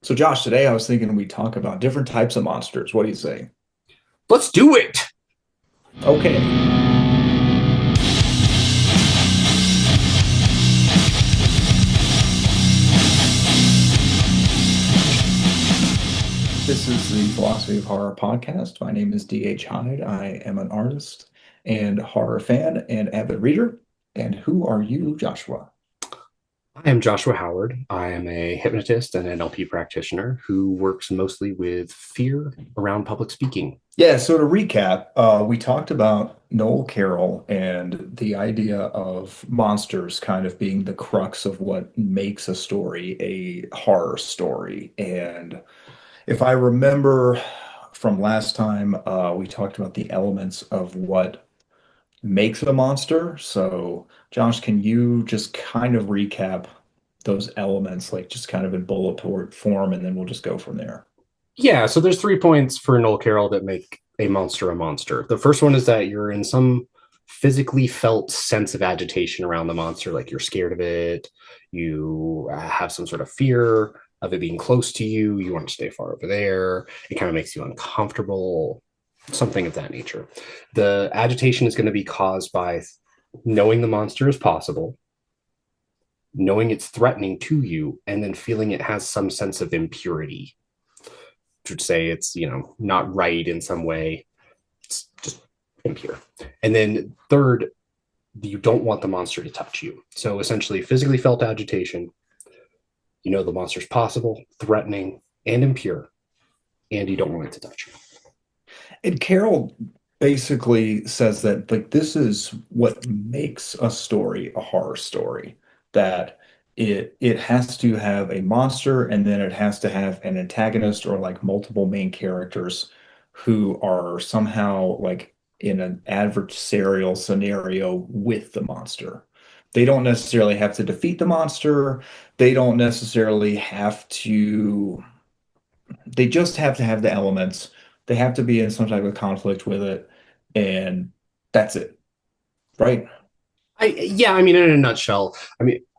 So, Josh, today I was thinking we talk about different types of monsters. What do you say? Let's do it. Okay. This is the Philosophy of Horror podcast. My name is DH Hyde. I am an artist and horror fan and avid reader. And who are you, Joshua? I am Joshua Howard. I am a hypnotist and NLP practitioner who works mostly with fear around public speaking. Yeah, so to recap, we talked about Noel Carroll and the idea of monsters kind of being the crux of what makes a story a horror story. And if I remember from last time, we talked about the elements of what makes a monster. So, Josh, can you just kind of recap those elements, like just kind of in bullet point form, and then we'll just go from there? Yeah, so there's 3 points for Noel Carroll that make a monster a monster. The first one is that you're in some physically felt sense of agitation around the monster, like you're scared of it, you have some sort of fear of it being close to you, you want to stay far over there, it kind of makes you uncomfortable, something of that nature. The agitation is going to be caused by knowing the monster is possible, knowing it's threatening to you, and then feeling it has some sense of impurity. To say it's, not right in some way. It's just impure. And then third, you don't want the monster to touch you. So essentially, physically felt agitation. You know the monster's possible, threatening, and impure, and you don't want it to touch you. And Carol basically says that like this is what makes a story a horror story, that it has to have a monster and then it has to have an antagonist or like multiple main characters who are somehow like in an adversarial scenario with the monster. They don't necessarily have to defeat the monster. They don't necessarily have to they just have to have the elements. They have to be in some type of conflict with it, and that's it, right? I mean, in a nutshell,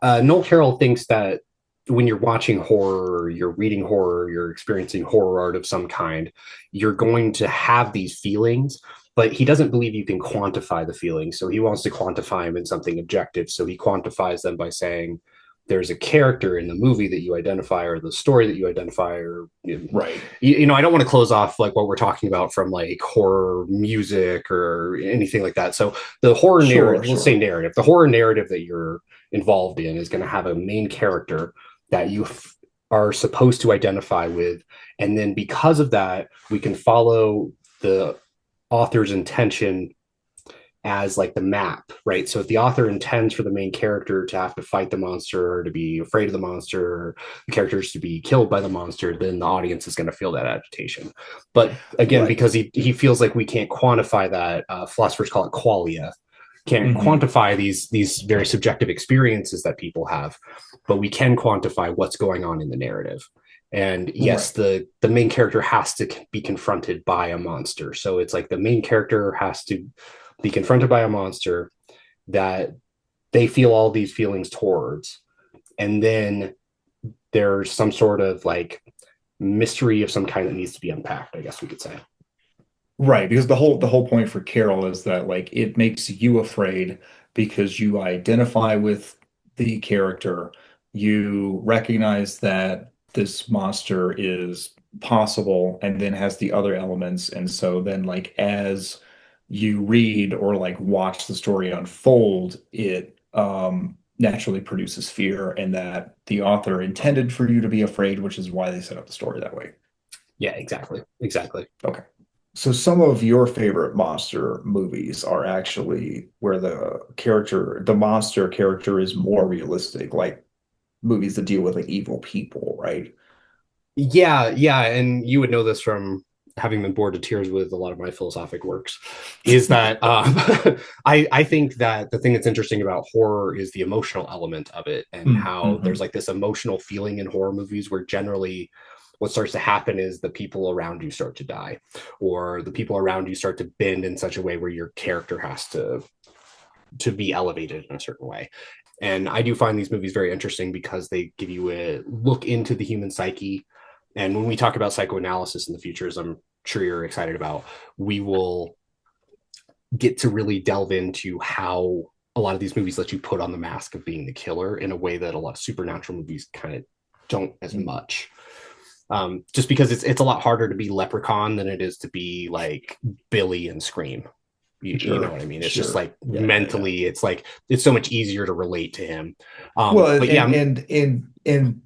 Noel Carroll thinks that when you're watching horror, you're reading horror, you're experiencing horror art of some kind, you're going to have these feelings, but he doesn't believe you can quantify the feelings. So he wants to quantify them in something objective. So he quantifies them by saying there's a character in the movie that you identify or the story that you identify or Right. I don't want to close off like what we're talking about from like horror music or anything like that. So the horror Sure, narrative, let's say sure. narrative, the horror narrative that you're involved in is going to have a main character that are supposed to identify with. And then because of that, we can follow the author's intention as like the map, right? So if the author intends for the main character to have to fight the monster or to be afraid of the monster, or the characters to be killed by the monster, then the audience is going to feel that agitation. But again, Right. because he feels like we can't quantify that, philosophers call it qualia, can't Hmm. quantify these very subjective experiences that people have, but we can quantify what's going on in the narrative. And yes, Right. the main character has to be confronted by a monster. So it's like the main character has to be confronted by a monster that they feel all these feelings towards, and then there's some sort of like mystery of some kind that needs to be unpacked, I guess we could say. Right, because the whole point for Carol is that like it makes you afraid because you identify with the character, you recognize that this monster is possible and then has the other elements, and so then like as you read or like watch the story unfold, it naturally produces fear, and that the author intended for you to be afraid, which is why they set up the story that way. Yeah, exactly. Okay. So some of your favorite monster movies are actually where the monster character is more realistic, like movies that deal with like evil people, right? Yeah, and you would know this from having been bored to tears with a lot of my philosophic works, is that I think that the thing that's interesting about horror is the emotional element of it, and how there's Mm-hmm. like this emotional feeling in horror movies where generally what starts to happen is the people around you start to die, or the people around you start to bend in such a way where your character has to be elevated in a certain way. And I do find these movies very interesting because they give you a look into the human psyche, And when we talk about psychoanalysis in the future, as I'm sure you're excited about, we will get to really delve into how a lot of these movies let you put on the mask of being the killer in a way that a lot of supernatural movies kind of don't as much. Just because it's a lot harder to be Leprechaun than it is to be like Billy and Scream. You know Sure, what I mean? It's just sure. like Yeah, yeah, yeah. mentally, it's like it's so much easier to relate to him. Well, But yeah, and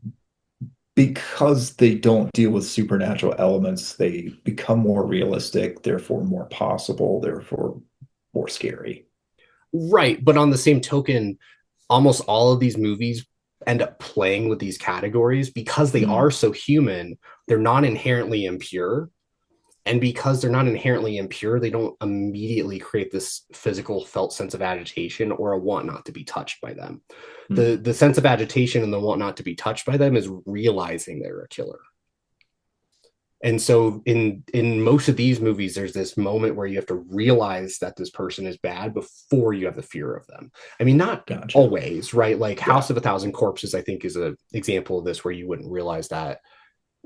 because they don't deal with supernatural elements, they become more realistic, therefore more possible, therefore more scary. right. But on the same token, almost all of these movies end up playing with these categories because they are Mm, so human. They're not inherently impure, and because they're not inherently impure, they don't immediately create this physical felt sense of agitation or a want not to be touched by them. mm, The sense of agitation and the want not to be touched by them is realizing they're a killer. And so in most of these movies, there's this moment where you have to realize that this person is bad before you have the fear of them. I mean, not gotcha. always, right? Like Yeah. House of a Thousand Corpses, I think, is an example of this where you wouldn't realize that.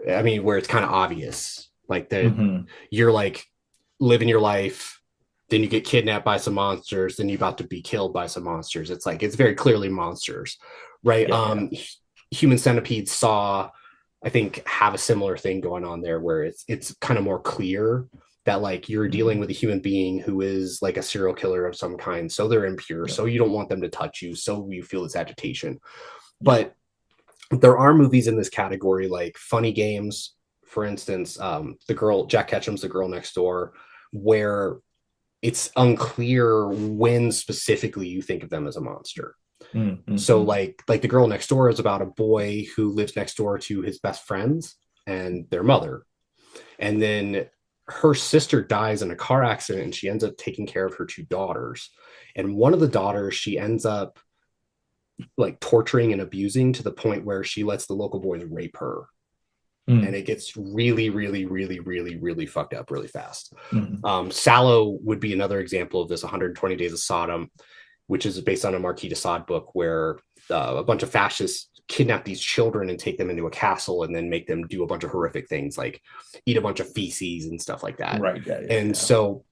I mean, where it's kind of obvious, like that Hmm. you're like living your life, then you get kidnapped by some monsters, then you're about to be killed by some monsters. It's like it's very clearly monsters, right? Yeah, yeah. Human Centipede Saw, I think, have a similar thing going on there where it's kind of more clear that like you're dealing Hmm. with a human being who is like a serial killer of some kind, so they're impure, Yeah. so you don't want them to touch you, so you feel this agitation. Yeah. But there are movies in this category like Funny Games, for instance, the girl Jack Ketchum's The Girl Next Door, where it's unclear when specifically you think of them as a monster. So Mm-hmm. like The Girl Next Door is about a boy who lives next door to his best friends and their mother. And then her sister dies in a car accident and she ends up taking care of her two daughters. And one of the daughters she ends up like torturing and abusing to the point where she lets the local boys rape her. And Mm, it gets really, really, really, really, really fucked up really fast. mm. Sallow would be another example of this 120 Days of Sodom, which is based on a Marquis de Sade book where a bunch of fascists kidnap these children and take them into a castle and then make them do a bunch of horrific things like eat a bunch of feces and stuff like that. Right. Yeah, yeah, And yeah. so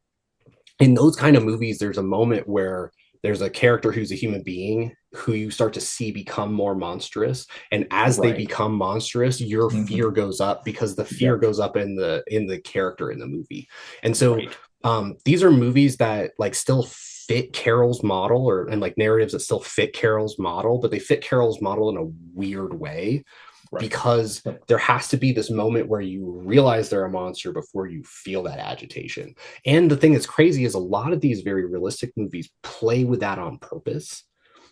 in those kind of movies, there's a moment where there's a character who's a human being who you start to see become more monstrous, and as they Right. become monstrous your fear Hmm. goes up because the fear Yep. goes up in the character in the movie. And so Right. these are movies that like still fit Carroll's model, or and like narratives that still fit Carroll's model, but they fit Carroll's model in a weird way Right. because Yep. there has to be this moment where you realize they're a monster before you feel that agitation. And the thing that's crazy is a lot of these very realistic movies play with that on purpose.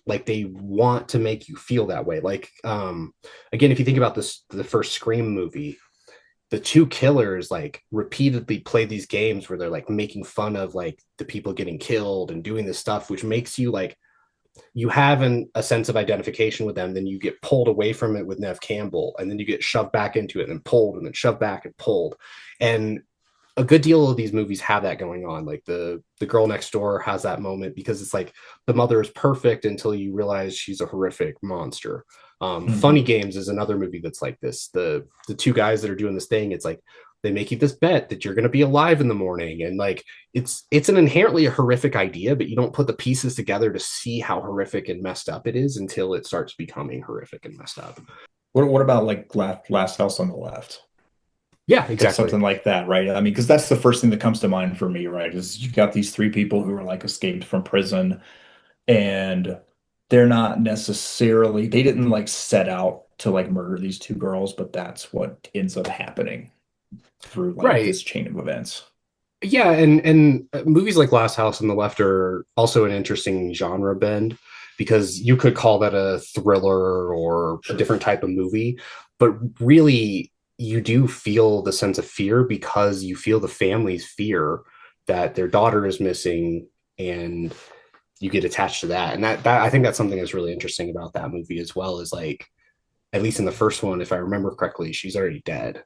Like they want to make you feel that way. Like again, if you think about this, the first Scream movie, the two killers like repeatedly play these games where they're like making fun of like the people getting killed and doing this stuff, which makes you like you have a sense of identification with them, then you get pulled away from it with Nev Campbell, and then you get shoved back into it and then pulled and then shoved back and pulled. And a good deal of these movies have that going on. Like the Girl Next Door has that moment because it's like the mother is perfect until you realize she's a horrific monster. Funny Hmm. Games is another movie that's like this. The two guys that are doing this thing, it's like they make you this bet that you're going to be alive in the morning, and like it's an inherently a horrific idea, but you don't put the pieces together to see how horrific and messed up it is until it starts becoming horrific and messed up. What about like Last House on the Left? Yeah, Like exactly. something like that, right? I mean, because that's the first thing that comes to mind for me, right? Is you've got these three people who are like escaped from prison and they're not necessarily, they didn't like set out to like murder these two girls, but that's what ends up happening through like Right. this chain of events. Yeah, and movies like Last House on the Left are also an interesting genre bend because you could call that a thriller or a Sure. different type of movie, but really you do feel the sense of fear because you feel the family's fear that their daughter is missing, and you get attached to that. And that I think that's something that's really interesting about that movie as well, is like at least in the first one, if I remember correctly, she's already dead.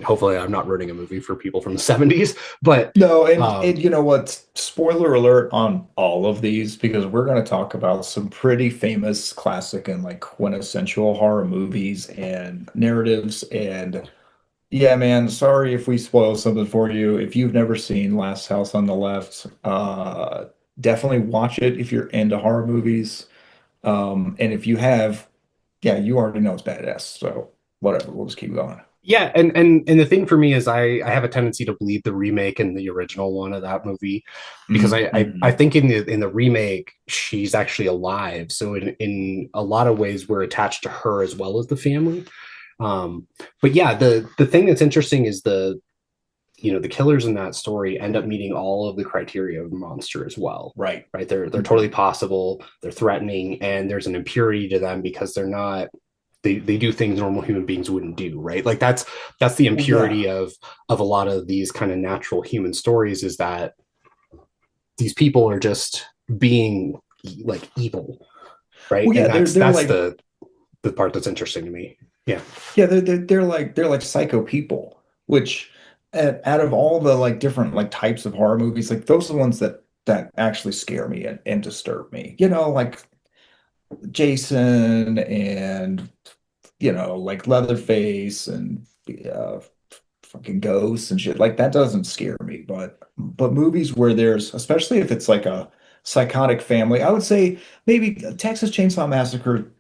Hopefully, I'm not ruining a movie for people from the 70s, but No, and um, you know what? Spoiler alert on all of these because we're going to talk about some pretty famous classic and like quintessential horror movies and narratives and Yeah, man, sorry if we spoil something for you. If you've never seen Last House on the Left, definitely watch it if you're into horror movies. And if you have, yeah, you already know it's badass. So whatever, we'll just keep going. Yeah, and the thing for me is I have a tendency to believe the remake and the original one of that movie because I Mm-hmm. think in the remake she's actually alive. So in a lot of ways we're attached to her as well as the family. Um, but yeah, the thing that's interesting is the killers in that story end up meeting all of the criteria of a monster as well. Right. Right. They're Mm-hmm. totally possible, they're threatening, and there's an impurity to them because they do things normal human beings wouldn't do, right? Like that's the Well, yeah. impurity of a lot of these kind of natural human stories is that these people are just being like evil, right? Well, And yeah, that's they're that's like the part that's interesting to me. Yeah. yeah, they're like psycho people, which out of all the like different like types of horror movies, like those are the ones that actually scare me and disturb me. Like Jason and like Leatherface and uh, fucking ghosts and shit. Like that doesn't scare me, but movies where there's, especially if it's like a psychotic family, I would say maybe Texas Chainsaw Massacre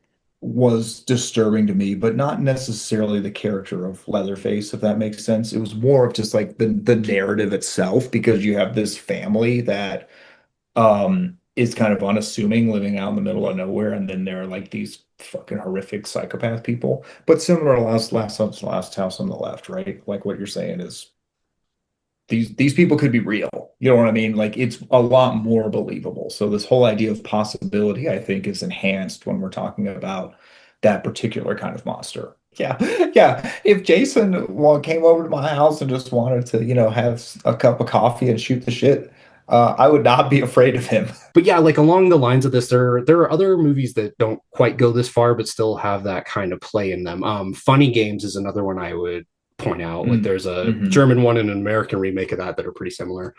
was disturbing to me, but not necessarily the character of Leatherface, if that makes sense. It was more of just like the narrative itself, because you have this family that is kind of unassuming, living out in the middle of nowhere, and then there are like these fucking horrific psychopath people. But similar to last house on the left, right? Like what you're saying is these people could be real. You know what I mean? Like it's a lot more believable. So this whole idea of possibility, I think, is enhanced when we're talking about that particular kind of monster. Yeah, yeah. If Jason came over to my house and just wanted to, have a cup of coffee and shoot the shit, I would not be afraid of him. But yeah, like along the lines of this, there are other movies that don't quite go this far, but still have that kind of play in them. Funny Games is another one I would point out. Like Mm, there's a hmm. German one and an American remake of that are pretty similar,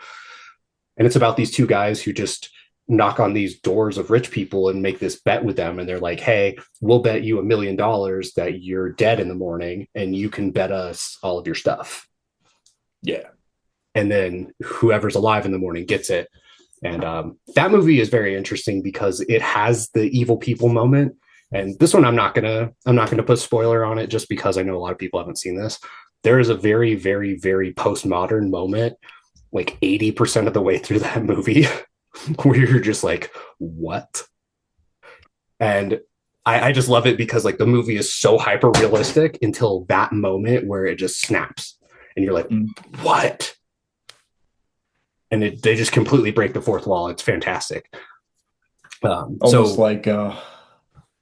and it's about these two guys who just knock on these doors of rich people and make this bet with them, and they're like, "Hey, we'll bet you $1 million that you're dead in the morning, and you can bet us all of your stuff." Yeah. And then whoever's alive in the morning gets it. And that movie is very interesting because it has the evil people moment. And this one, I'm not gonna put spoiler on it just because I know a lot of people haven't seen this. There is a very, very, very postmodern moment, like 80% of the way through that movie, where you're just like, what? And I just love it because like the movie is so hyper realistic until that moment where it just snaps, and you're like, Mm. what? And they just completely break the fourth wall. It's fantastic. Almost So like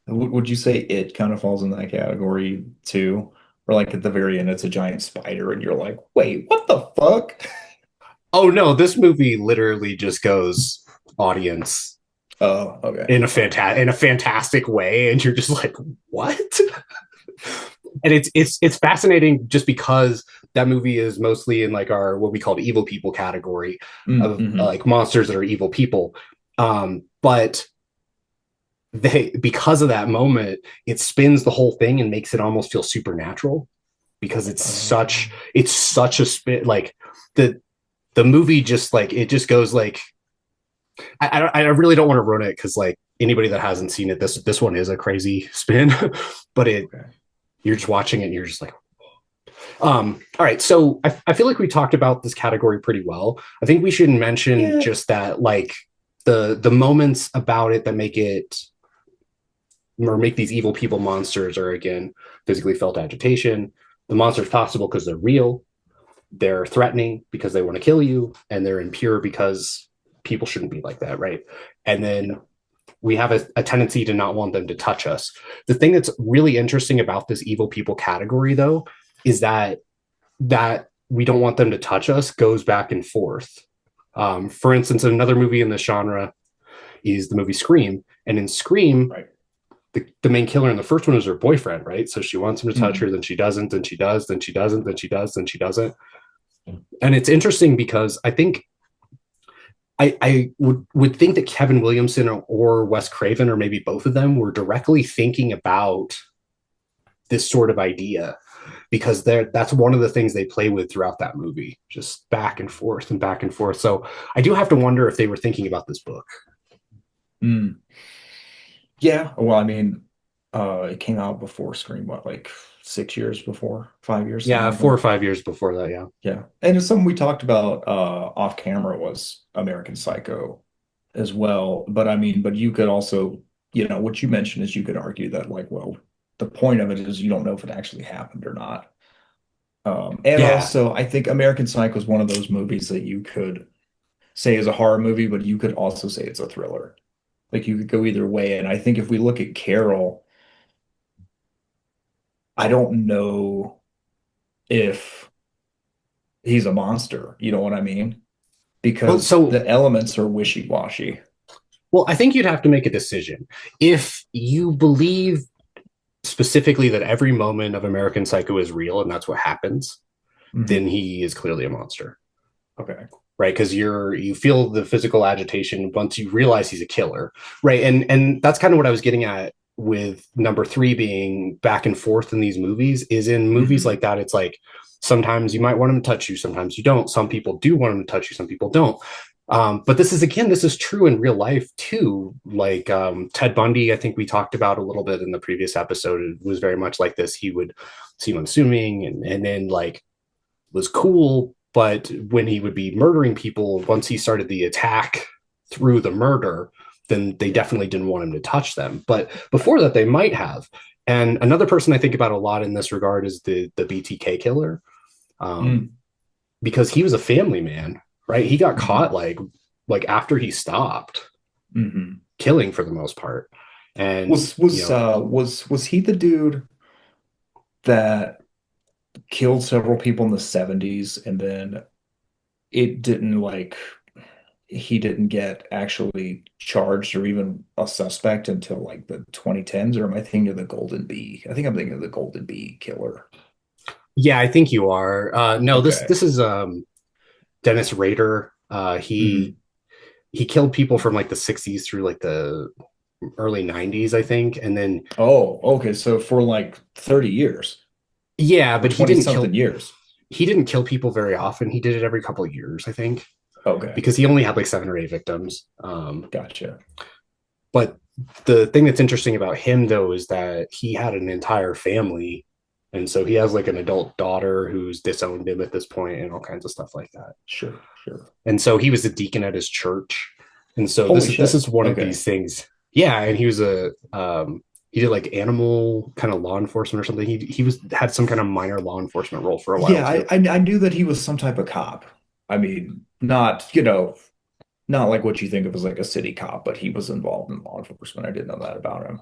would you say it kind of falls in that category too? Or like at the very end, it's a giant spider, and you're like, wait, what the fuck? oh no, this movie literally just goes audience Oh, okay. in a fantastic way, and you're just like, what? And it's fascinating just because that movie is mostly in like our what we call the evil people category of Mm-hmm. like monsters that are evil people. But they because of that moment, it spins the whole thing and makes it almost feel supernatural because it's Oh, such a spin like the the movie just like it just goes like I really don't want to ruin it because like anybody that hasn't seen it, this one is a crazy spin, but okay. you're just watching it and you're just like, all right. So I feel like we talked about this category pretty well. I think we should mention Yeah. just that like the moments about it that make it or make these evil people monsters are again physically felt agitation. The monster's possible because they're real. They're threatening because they want to kill you, and they're impure because people shouldn't be like that, right? And Yeah. then we have a tendency to not want them to touch us. The thing that's really interesting about this evil people category, though, is that we don't want them to touch us goes back and forth. For instance, another movie in this genre is the movie Scream, and in Scream, Right. the main killer in the first one is her boyfriend, right? So she wants him to touch her, Mm. then she doesn't, then she does, then she doesn't, then she does, then she doesn't. And it's interesting because I think I would think that Kevin Williamson or Wes Craven or maybe both of them were directly thinking about this sort of idea because that's one of the things they play with throughout that movie, just back and forth and back and forth. So I do have to wonder if they were thinking about this book. Mm. Yeah. Well, I mean, it came out before Scream, what, like 6 years before, 5 years, something Yeah, like four or that. five years before that. Yeah. Yeah. And it's something we talked about off camera was American Psycho as well. But I mean, but you could also, what you mentioned is you could argue that like, well, the point of it is you don't know if it actually happened or not. And Yeah. also, I think American Psycho is one of those movies that you could say is a horror movie, but you could also say it's a thriller. Like you could go either way. And I think if we look at Carol, I don't know if he's a monster. You know what I mean? Well, Because so the elements are wishy-washy. well, I think you'd have to make a decision. If you believe specifically that every moment of American Psycho is real and that's what happens, then Hmm. he is clearly a monster, Okay. right? Because you feel the physical agitation once you realize he's a killer, right? And that's kind of what I was getting at with number three being back and forth in these movies. Is in movies Hmm. like that, it's like sometimes you might want him to touch you, sometimes you don't. Some people do want him to touch you, some people don't. But this is true in real life too. Like Ted Bundy, I think we talked about a little bit in the previous episode. It was very much like this. He would seem unassuming, and then like was cool, but when he would be murdering people, once he started the attack through the murder, then they Yeah. definitely didn't want him to touch them. But before that, they might have. And another person I think about a lot in this regard is the BTK killer, um, Mm. because he was a family man, right? He got caught Hmm. like after he stopped Hmm. killing for the most part, and Was was uh was was he the dude that killed several people in the 70s and then it didn't like he didn't get actually charged or even a suspect until like the 2010s, or am I thinking of the Golden Bee? I think I'm thinking of the Golden Bee killer. yeah, I think you are. No, this Okay. this is Dennis Rader. Hmm. He killed people from like the 60s through like the early 90s, I think. And then, Oh, okay. So for like 30 years yeah, or but 20 something years. he didn't kill people very often. He did it every couple of years, I think, Okay. because he only had like 7 or 8 victims. Gotcha. But the thing that's interesting about him though is that he had an entire family. And so he has like an adult daughter who's disowned him at this point and all kinds of stuff like that. Sure, sure. And so he was a deacon at his church. And so Holy this shit. is one of Okay. these things. Yeah, and he was a he did like animal kind of law enforcement or something. He was had some kind of minor law enforcement role for a while Yeah, too. I knew that he was some type of cop. I mean, not like what you think of as like a city cop, but he was involved in law enforcement. I didn't know that about him.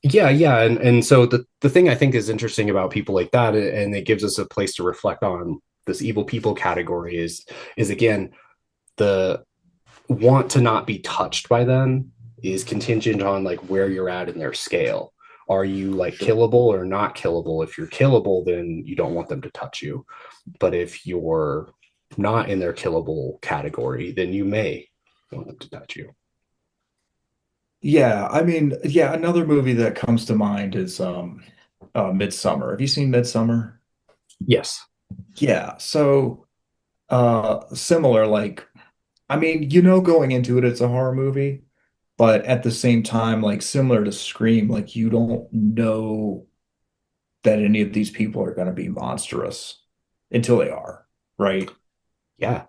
Yeah, yeah, and so the thing I think is interesting about people like that, and it gives us a place to reflect on this evil people category is again the want to not be touched by them is contingent on like where you're at in their scale. Are you like Sure. killable or not killable? If you're killable, then you don't want them to touch you. But if you're not in their killable category, then you may want them to touch you. Yeah, I mean, yeah, another movie that comes to mind is Midsommar. Have you seen Midsommar? Yes. Yeah, so similar, like I mean, going into it, it's a horror movie, but at the same time, like similar to Scream, like you don't know that any of these people are going to be monstrous until they are, right? Yeah.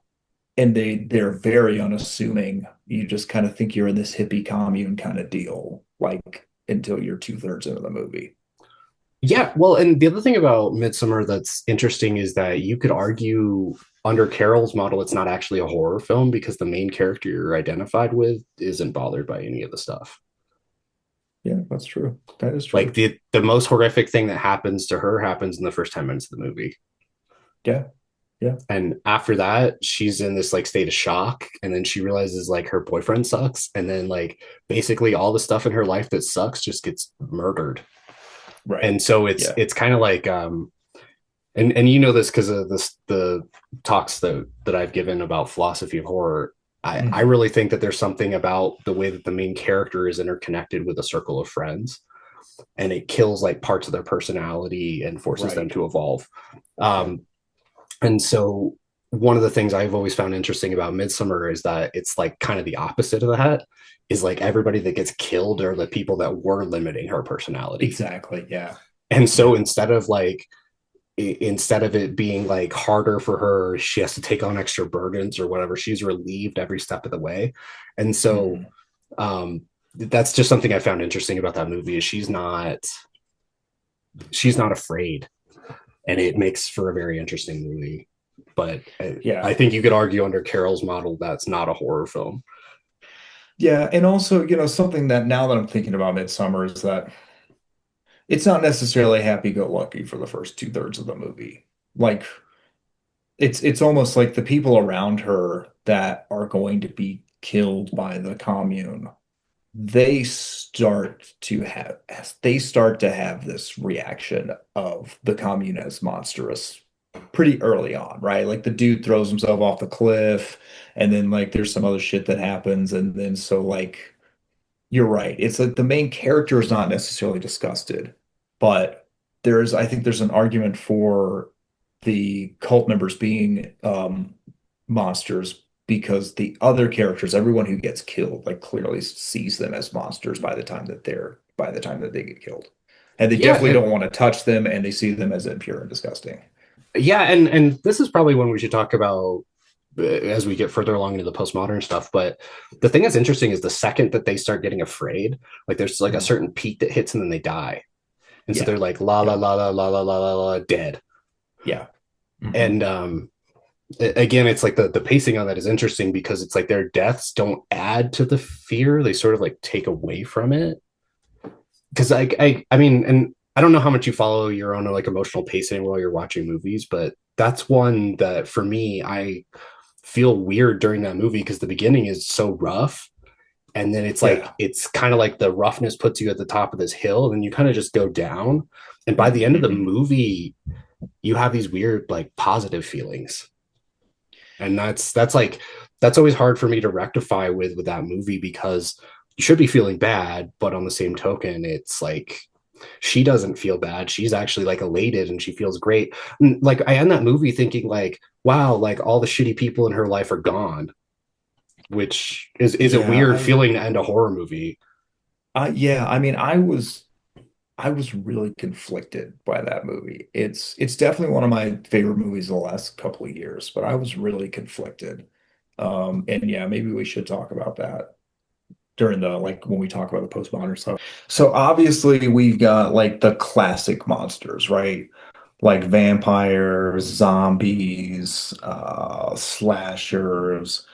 And they're very unassuming. You just kind of think you're in this hippie commune kind of deal, like until you're two-thirds into the movie. Yeah, well, and the other thing about Midsummer that's interesting is that you could argue under Carroll's model, it's not actually a horror film because the main character you're identified with isn't bothered by any of the stuff. Yeah, that's true. That is Like true. the most horrific thing that happens to her happens in the first 10 minutes of the movie. Yeah, yeah. And after that, she's in this like state of shock. And then she realizes like her boyfriend sucks. And then like basically all the stuff in her life that sucks just gets murdered. Right. And so Yeah. it's kind of like and you know this because of this the talks that I've given about philosophy of horror. I Mhm. really think that there's something about the way that the main character is interconnected with a circle of friends. and it kills like parts of their personality and forces them Right. to evolve. Yep. Um, and so one of the things I've always found interesting about Midsommar is that it's like kind of the opposite of that. Is like everybody that gets killed are the people that were limiting her personality. Exactly. Yeah. And so Yeah. instead of it being like harder for her, she has to take on extra burdens or whatever, she's relieved every step of the way. And so Mhm. that's just something I found interesting about that movie is she's not afraid, and it makes for a very interesting movie. But I Yeah. think you could argue under Carol's model that's not a horror film. Yeah. And also, something that now that I'm thinking about Midsummer is that it's not necessarily happy-go-lucky for the first two-thirds of the movie. Like it's almost like the people around her that are going to be killed by the commune, they start to have this reaction of the commune as monstrous pretty early on, right? Like the dude throws himself off the cliff, and then like there's some other shit that happens, and then so like you're right. It's like the main character is not necessarily disgusted, but I think there's an argument for the cult members being monsters because the other characters, everyone who gets killed, like clearly sees them as monsters by the time that they get killed. And they definitely Yeah, don't want to touch them, and they see them as impure and disgusting. yeah, and this is probably one we should talk about as we get further along into the postmodern stuff. But the thing that's interesting is the second that they start getting afraid, like there's like a Mhm. certain peak that hits and then they die. And so Yeah. they're like la la Yep. la la la la la la la dead. Yeah. Hmm. And again, it's like the pacing on that is interesting because it's like their deaths don't add to the fear; they sort of like take away from it. Because I mean, and I don't know how much you follow your own like emotional pacing while you're watching movies, but that's one that for me I feel weird during that movie because the beginning is so rough, and then it's like Yeah. it's kind of like the roughness puts you at the top of this hill and then you kind of just go down, and by the end of the Hmm. movie you have these weird like positive feelings, and that's always hard for me to rectify with that movie because you should be feeling bad, but on the same token it's like she doesn't feel bad, she's actually like elated and she feels great. And, like I end that movie thinking like wow, like all the shitty people in her life are gone, which is a Yeah, weird feeling to end a horror movie. yeah, I mean, I was really conflicted by that movie. It's definitely one of my favorite movies of the last couple of years, but I was really conflicted. And yeah, maybe we should talk about that during the like when we talk about the postmodern stuff. So obviously we've got like the classic monsters, right? Like vampires, zombies, slashers,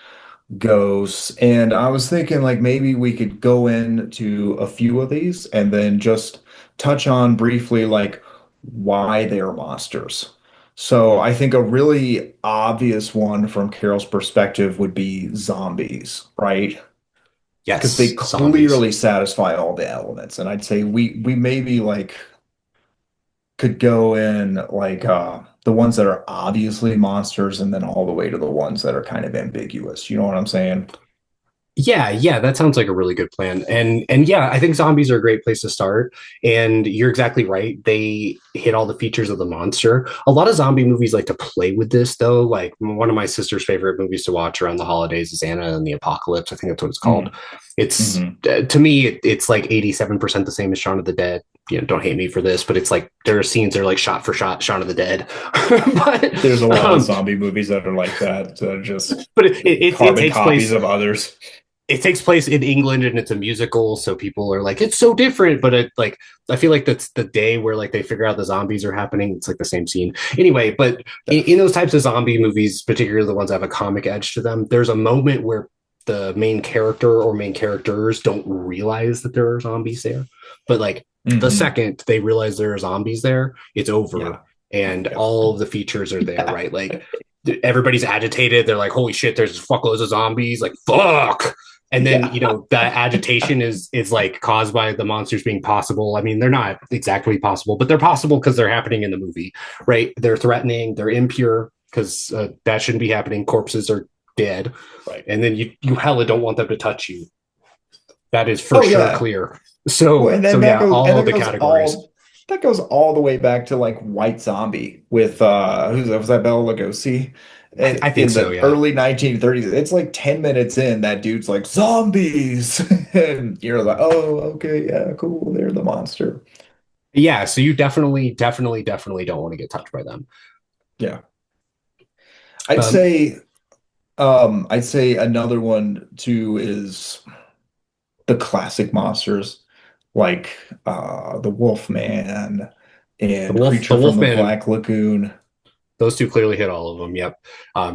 ghosts. And I was thinking like maybe we could go into a few of these and then just touch on briefly like why they're monsters. So I think a really obvious one from Carol's perspective would be zombies, right? Because they Yes, zombies. clearly satisfy all the elements. And I'd say we maybe like could go in like the ones that are obviously monsters and then all the way to the ones that are kind of ambiguous. You know what I'm saying? Yeah, yeah, that sounds like a really good plan. And yeah, I think zombies are a great place to start. And you're exactly right. They hit all the features of the monster. A lot of zombie movies like to play with this though. Like one of my sister's favorite movies to watch around the holidays is Anna and the Apocalypse. I think that's what it's called. Mm-hmm. It's Mm-hmm. to me it's like 87% the same as Shaun of the Dead. You know, don't hate me for this, but it's like there are scenes that are like shot for shot Shaun of the Dead. There's a but lot of zombie movies that are like that, just it carbon takes copies place of others. in England and it's a musical, so people are like, it's so different. But it like I feel like that's the day where like they figure out the zombies are happening. It's like the same scene anyway. But in those types of zombie movies, particularly the ones that have a comic edge to them, there's a moment where the main character or main characters don't realize that there are zombies there, but like the Hmm. second they realize there are zombies there, it's over, Yeah. and Yep. all of the features are there, Yeah. right? Like everybody's agitated. They're like, holy shit, there's fuckloads of zombies. Like, fuck. And then, Yeah. you know, that agitation is like caused by the monsters being possible. I mean, they're not exactly possible, but they're possible because they're happening in the movie, right? They're threatening, they're impure because that shouldn't be happening. Corpses are dead. Right. And then you hella don't want them to touch you. That is for Oh sure yeah. clear. Well, So and so then yeah, all of the categories. that goes all the way back to like White Zombie with who's that, was that Bela Lugosi I think in so, the yeah. early 1930s. It's like 10 minutes in that dude's like zombies and you're like, "Oh, okay, yeah, cool. They're the monster." Yeah, so you definitely don't want to get touched by them. Yeah. I'd Um, say I'd say another one too is the classic monsters like the Wolfman and the Creature from the Wolfman, Black Lagoon. those two clearly hit all of them. Yep.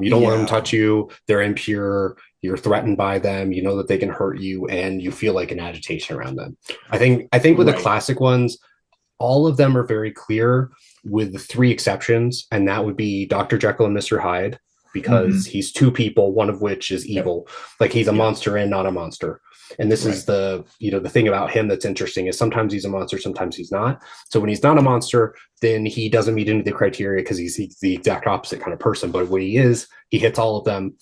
You don't want them to touch Yeah, you. They're impure. You're threatened by them. You know that they can hurt you, and you feel like an agitation around them. I think with the right. classic ones, all of them are very clear, with the three exceptions, and that would be Dr. Jekyll and Mr. Hyde, because Hmm. he's two people, one of which is Yep. evil. Like he's a Yeah. monster and not a monster. And this is Right. the thing about him that's interesting is sometimes he's a monster, sometimes he's not. So when he's not a Yeah. monster, then he doesn't meet into the criteria because he's the exact opposite kind of person. But when he is, he hits all of them.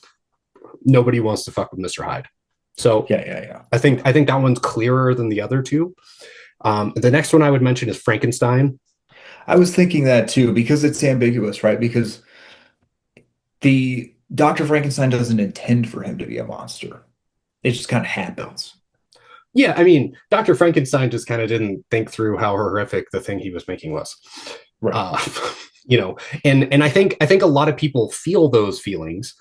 Nobody wants to fuck with Mr. Hyde. So Yeah. Yeah. Yeah. I think that one's clearer than the other two. The next one I would mention is Frankenstein. I was thinking that too because it's ambiguous, right? Because the Dr. Frankenstein doesn't intend for him to be a monster. It just kind of No. happens. Yeah, I mean, Dr. Frankenstein just kind of didn't think through how horrific the thing he was making was. Right. Uh, and I think a lot of people feel those feelings.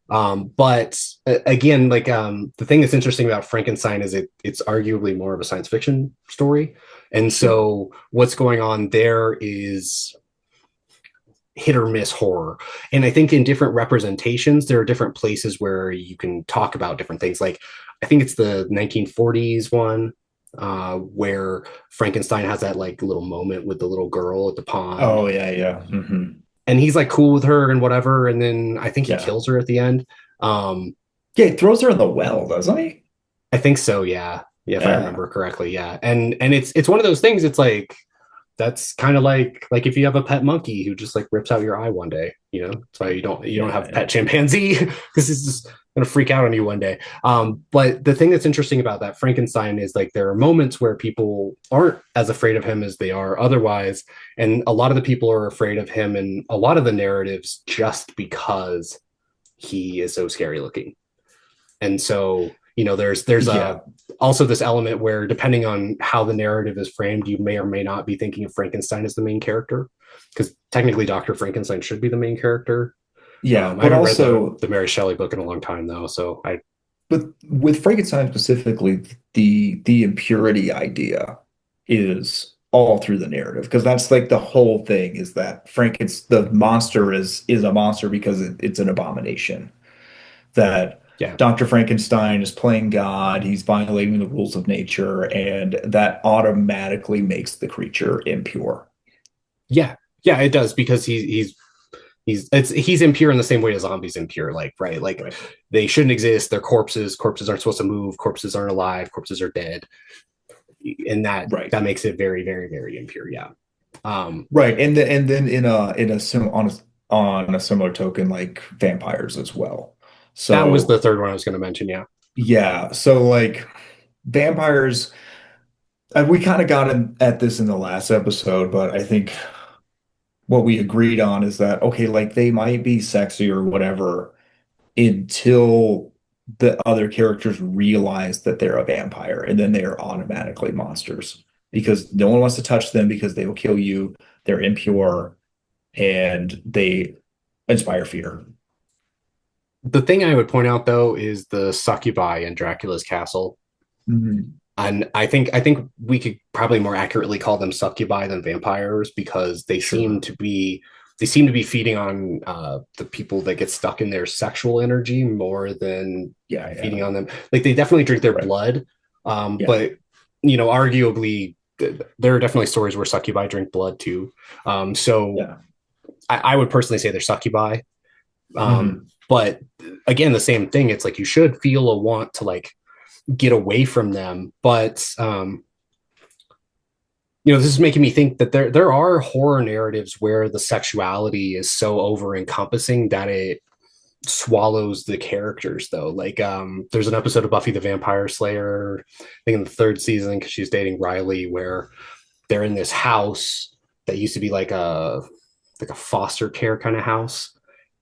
But again, like the thing that's interesting about Frankenstein is it's arguably more of a science fiction story. And Sure. so what's going on there is hit or miss horror. And I think in different representations, there are different places where you can talk about different things. Like I think it's the 1940s one, where Frankenstein has that like little moment with the little girl at the pond, Oh yeah. Yeah. and he's like cool with her and whatever. And then I think he Yeah. kills her at the end. Um, Yeah. He throws her in the well, doesn't he? I think so. Yeah. Yeah. If I Yeah. remember correctly. Yeah. And it's one of those things. It's like, that's kind of like if you have a pet monkey who just like rips out your eye one day, that's why you don't Yeah. have Yeah. pet chimpanzee because it's just gonna freak out on you one day. But the thing that's interesting about that Frankenstein is like there are moments where people aren't as afraid of him as they are otherwise, and a lot of the people are afraid of him in a lot of the narratives just because he is so scary looking. And so there's a Yeah. also this element where depending on how the narrative is framed, you may or may not be thinking of Frankenstein as the main character, because technically Dr. Frankenstein should be the main character. Yeah. I But haven't read the also, the Mary Shelley book in a long time though, so I but with Frankenstein specifically, the impurity idea is all through the narrative because that's like the whole thing is that the monster is a monster because it's an abomination. That yeah. Dr. Frankenstein is playing God, he's violating the rules of nature, and that automatically makes the creature impure. Yeah. Yeah, it does, because he's impure in the same way as zombies impure, like, right, like Right. they shouldn't exist. They're corpses aren't supposed to move, corpses aren't alive, corpses are dead, and that Right. makes it very, very, very impure. Yeah. um Right. And then in a sim on a similar token, like vampires as well. that was the So third one I was going to mention. Yeah. yeah, so like vampires, and we kind of got at this in the last episode, but I think what we agreed on is that okay, like they might be sexy or whatever until the other characters realize that they're a vampire, and then they are automatically monsters because no one wants to touch them because they will kill you. They're impure and they inspire fear. The thing I would point out though is the succubi in Dracula's castle. Mhm. And I think we could probably more accurately call them succubi than vampires, because Sure. they seem to be feeding on the people that get stuck in their sexual energy more than Yeah, feeding yeah. on them. Like they definitely drink their Right. blood, Yeah. but arguably there are definitely stories where succubi drink blood too. So Yeah. I would personally say they're succubi. Hmm. But again, the same thing. It's like you should feel a want to like get away from them, but this is making me think that there are horror narratives where the sexuality is so over encompassing that swallows the characters though. Like there's an episode of Buffy the Vampire Slayer, I think in the third season, because she's dating Riley, where they're in this house that used to be like a foster care kind of house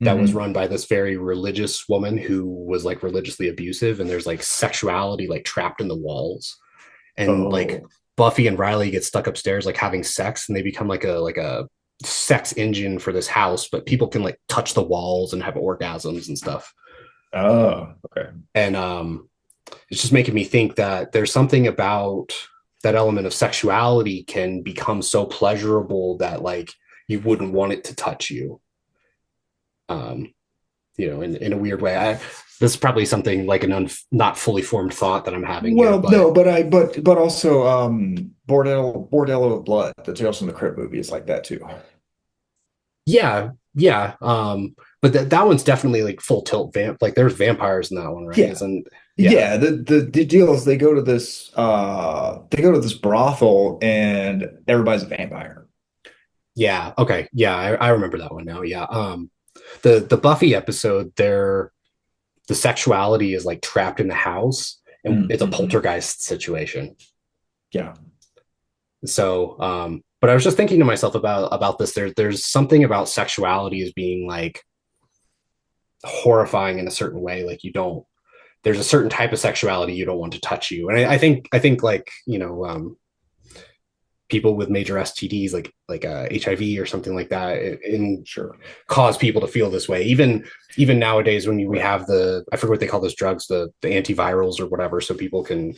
that was Hmm. run by this very religious woman who was like religiously abusive, and there's like sexuality like trapped in the walls, and like Oh, Buffy and Riley get stuck upstairs like having sex, and they become like a sex engine for this house, but people can like touch the walls and have orgasms and stuff. okay. And it's just making me think that there's something about that element of sexuality can become so pleasurable that like you wouldn't want it to touch you. Um, in a weird way. This is probably something like not fully formed thought that I'm having here, Well, but no, but also Bordello of Blood, the Tales from the Crypt movie is like that too. yeah, yeah. But that one's definitely like full tilt like there's vampires in that one, right? Yeah. Isn't yeah, Yeah, the deal is they go to this brothel and everybody's a vampire. yeah, okay, yeah, I remember that one now. Yeah. The Buffy episode, the sexuality is like trapped in the house and it's a Mm-hmm. poltergeist situation. Yeah. So but I was just thinking to myself about this. There's something about sexuality as being like horrifying in a certain way. Like you don't there's a certain type of sexuality you don't want to touch you. And I think like, people with major STDs like HIV or something like that and Sure. cause people to feel this way. Even nowadays when we have I forget what they call those drugs, the antivirals or whatever, so people can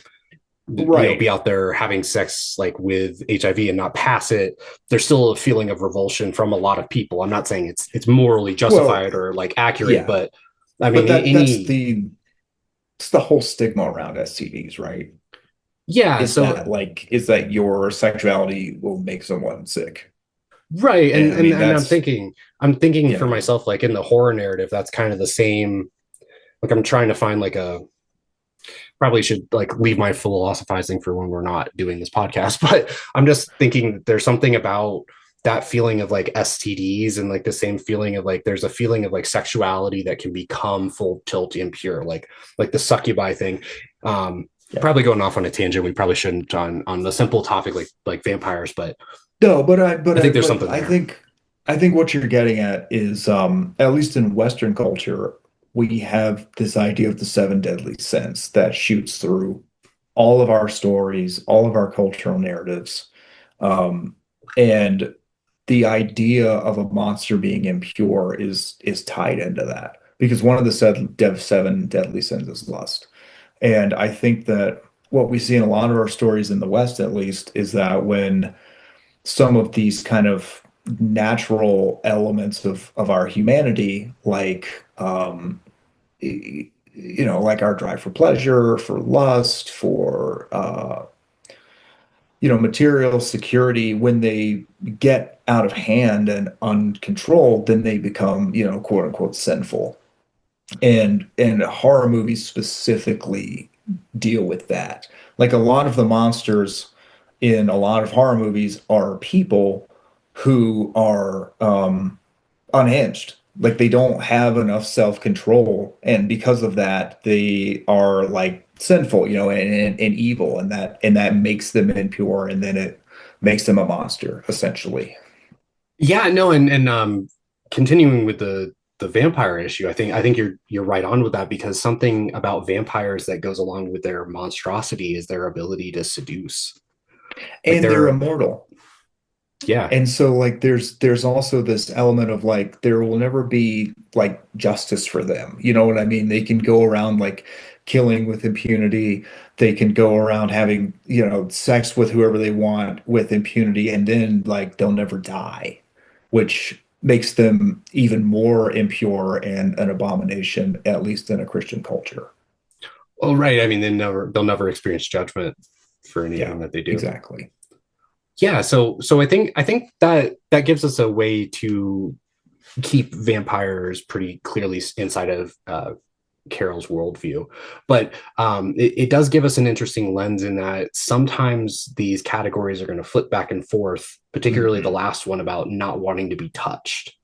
be Right. out there having sex like with HIV and not pass it. There's still a feeling of revulsion from a lot of people. I'm not saying it's morally Well, justified or like accurate, yeah. but I mean But that's any it's the whole stigma around STDs, right? yeah. So Is that your sexuality will make someone sick? right, And and I and mean and that's I'm thinking you for know, myself, like in the horror narrative, that's kind of the same. Like I'm trying to find like a probably should like leave my philosophizing for when we're not doing this podcast, but I'm just thinking that there's something about that feeling of like STDs and like the same feeling of like there's a feeling of like sexuality that can become full tilt impure, like the succubi thing. yeah. Probably going off on a tangent. We probably shouldn't on the simple topic like vampires, but No, I think there's something there. I think what you're getting at is at least in Western culture, we have this idea of the seven deadly sins that shoots through all of our stories, all of our cultural narratives. Um, and the idea of a monster being impure is tied into that because one of the seven deadly sins is lust. And I think that what we see in a lot of our stories in the West, at least, is that when some of these kind of natural elements of our humanity, like like our drive for pleasure, for lust, for material security, when they get out of hand and uncontrolled, then they become, quote unquote, sinful. And horror movies specifically deal with that. Like a lot of the monsters in a lot of horror movies are people who are unhinged. Like they don't have enough self-control, and because of that, they are like sinful, and evil, and that makes them impure, and then it makes them a monster, essentially. Yeah, no, and continuing with the vampire issue, I think you're right on with that because something about vampires that goes along with their monstrosity is their ability to seduce. Like And they're they're immortal. yeah. And so like there's also this element of like there will never be like justice for them. You know what I mean? They can go around like killing with impunity. They can go around having, sex with whoever they want with impunity, and then like they'll never die, which makes them even more impure and an abomination, at least in a Christian culture. Oh right. I mean they'll never experience judgment for Yeah, anything that they do. exactly. Yeah, so I think that gives us a way to keep vampires pretty clearly inside of Carol's worldview. But it does give us an interesting lens in that sometimes these categories are going to flip back and forth, particularly the Hmm. last one about not wanting to be touched.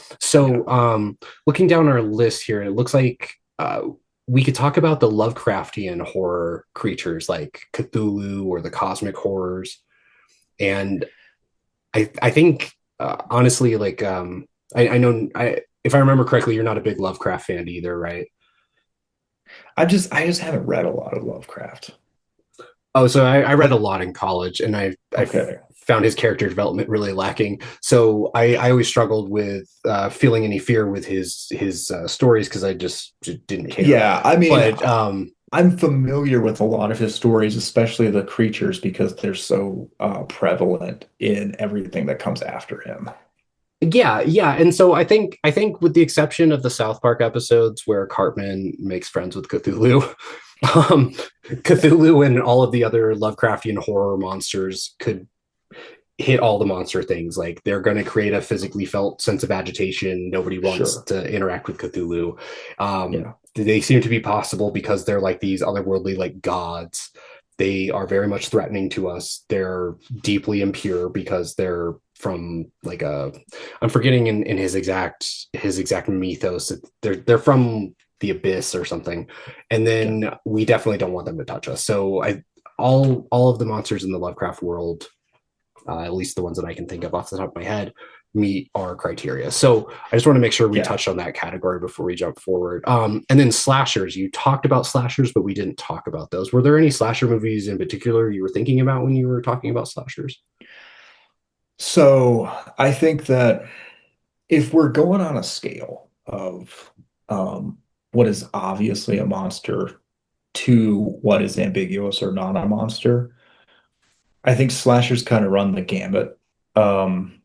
Yeah. So, looking down our list here, it looks like we could talk about the Lovecraftian horror creatures like Cthulhu or the cosmic horrors. And I think honestly, like I know if I remember correctly, you're not a big Lovecraft fan either, right? I just haven't read a lot of Lovecraft. Oh, so I read a Like, lot in college, and I okay. found his character development really lacking. So I always struggled with feeling any fear with his stories because I just didn't care. Yeah, I mean, But I'm familiar with a lot of his stories, especially the creatures, because they're so prevalent in everything that comes after him. yeah, yeah, and so I think with the exception of the South Park episodes where Cartman makes friends with Cthulhu, um, Cthulhu and all of the other Lovecraftian horror monsters could hit all the monster things. Like they're going to create a physically felt sense of agitation. Nobody wants Sure. to interact with Cthulhu. Yeah. They seem to be possible because they're like these otherworldly like gods. They are very much threatening to us. They're deeply impure because they're from like a I'm forgetting in his exact mythos. They're from the abyss or something. And Okay. then we definitely don't want them to touch us. So I all of the monsters in the Lovecraft world, at least the ones that I can think of off the top of my head, meet our criteria. So I just want to make sure we Yeah. touched on that category before we jump forward. And then slashers. You talked about slashers, but we didn't talk about those. Were there any slasher movies in particular you were thinking about when you were talking about slashers? So I think that if we're going on a scale of what is obviously a monster to what is ambiguous or not a monster, I think slashers kind of run the gambit. Um,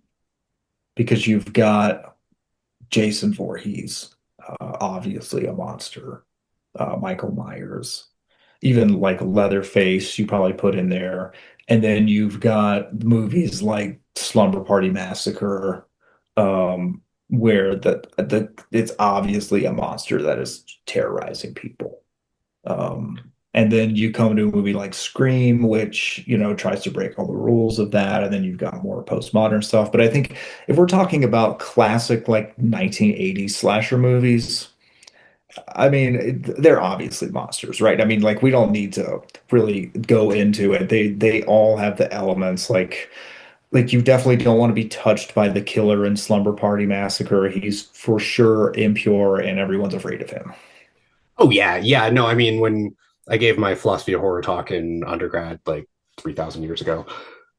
because you've got Jason Voorhees, obviously a monster, Michael Myers, even like Leatherface, you probably put in there. And then you've got movies like Slumber Party Massacre, where the it's obviously a monster that is terrorizing people. And then you come to a movie like Scream, which, tries to break all the rules of that. And then you've got more postmodern stuff. But I think if we're talking about classic, like 1980s slasher movies, I mean, they're obviously monsters, right? I mean, like we don't need to really go into it. They all have the elements like you definitely don't want to be touched by the killer in Slumber Party Massacre. He's for sure impure and everyone's afraid of him. Oh yeah, yeah. No, I mean when I gave my philosophy of horror talk in undergrad like 3,000 years ago,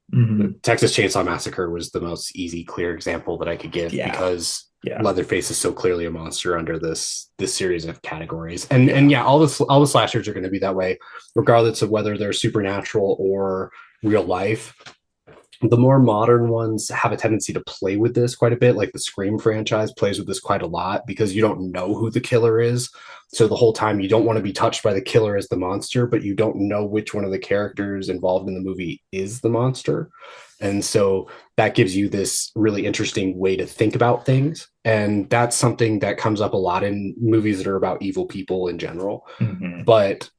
the Hmm. Texas Chainsaw Massacre was the most easy, clear example that I could give Yeah. because Yeah. Leatherface is so clearly a monster under this series of categories. And Yeah. yeah, all the slashers are going to be that way, regardless of whether they're supernatural or real life. The more modern ones have a tendency to play with this quite a bit. Like the Scream franchise plays with this quite a lot because you don't know who the killer is. So the whole time you don't want to be touched by the killer as the monster, but you don't know which one of the characters involved in the movie is the monster. And so that gives you this really interesting way to think about things. And that's something that comes up a lot in movies that are about evil people in general. Hmm. But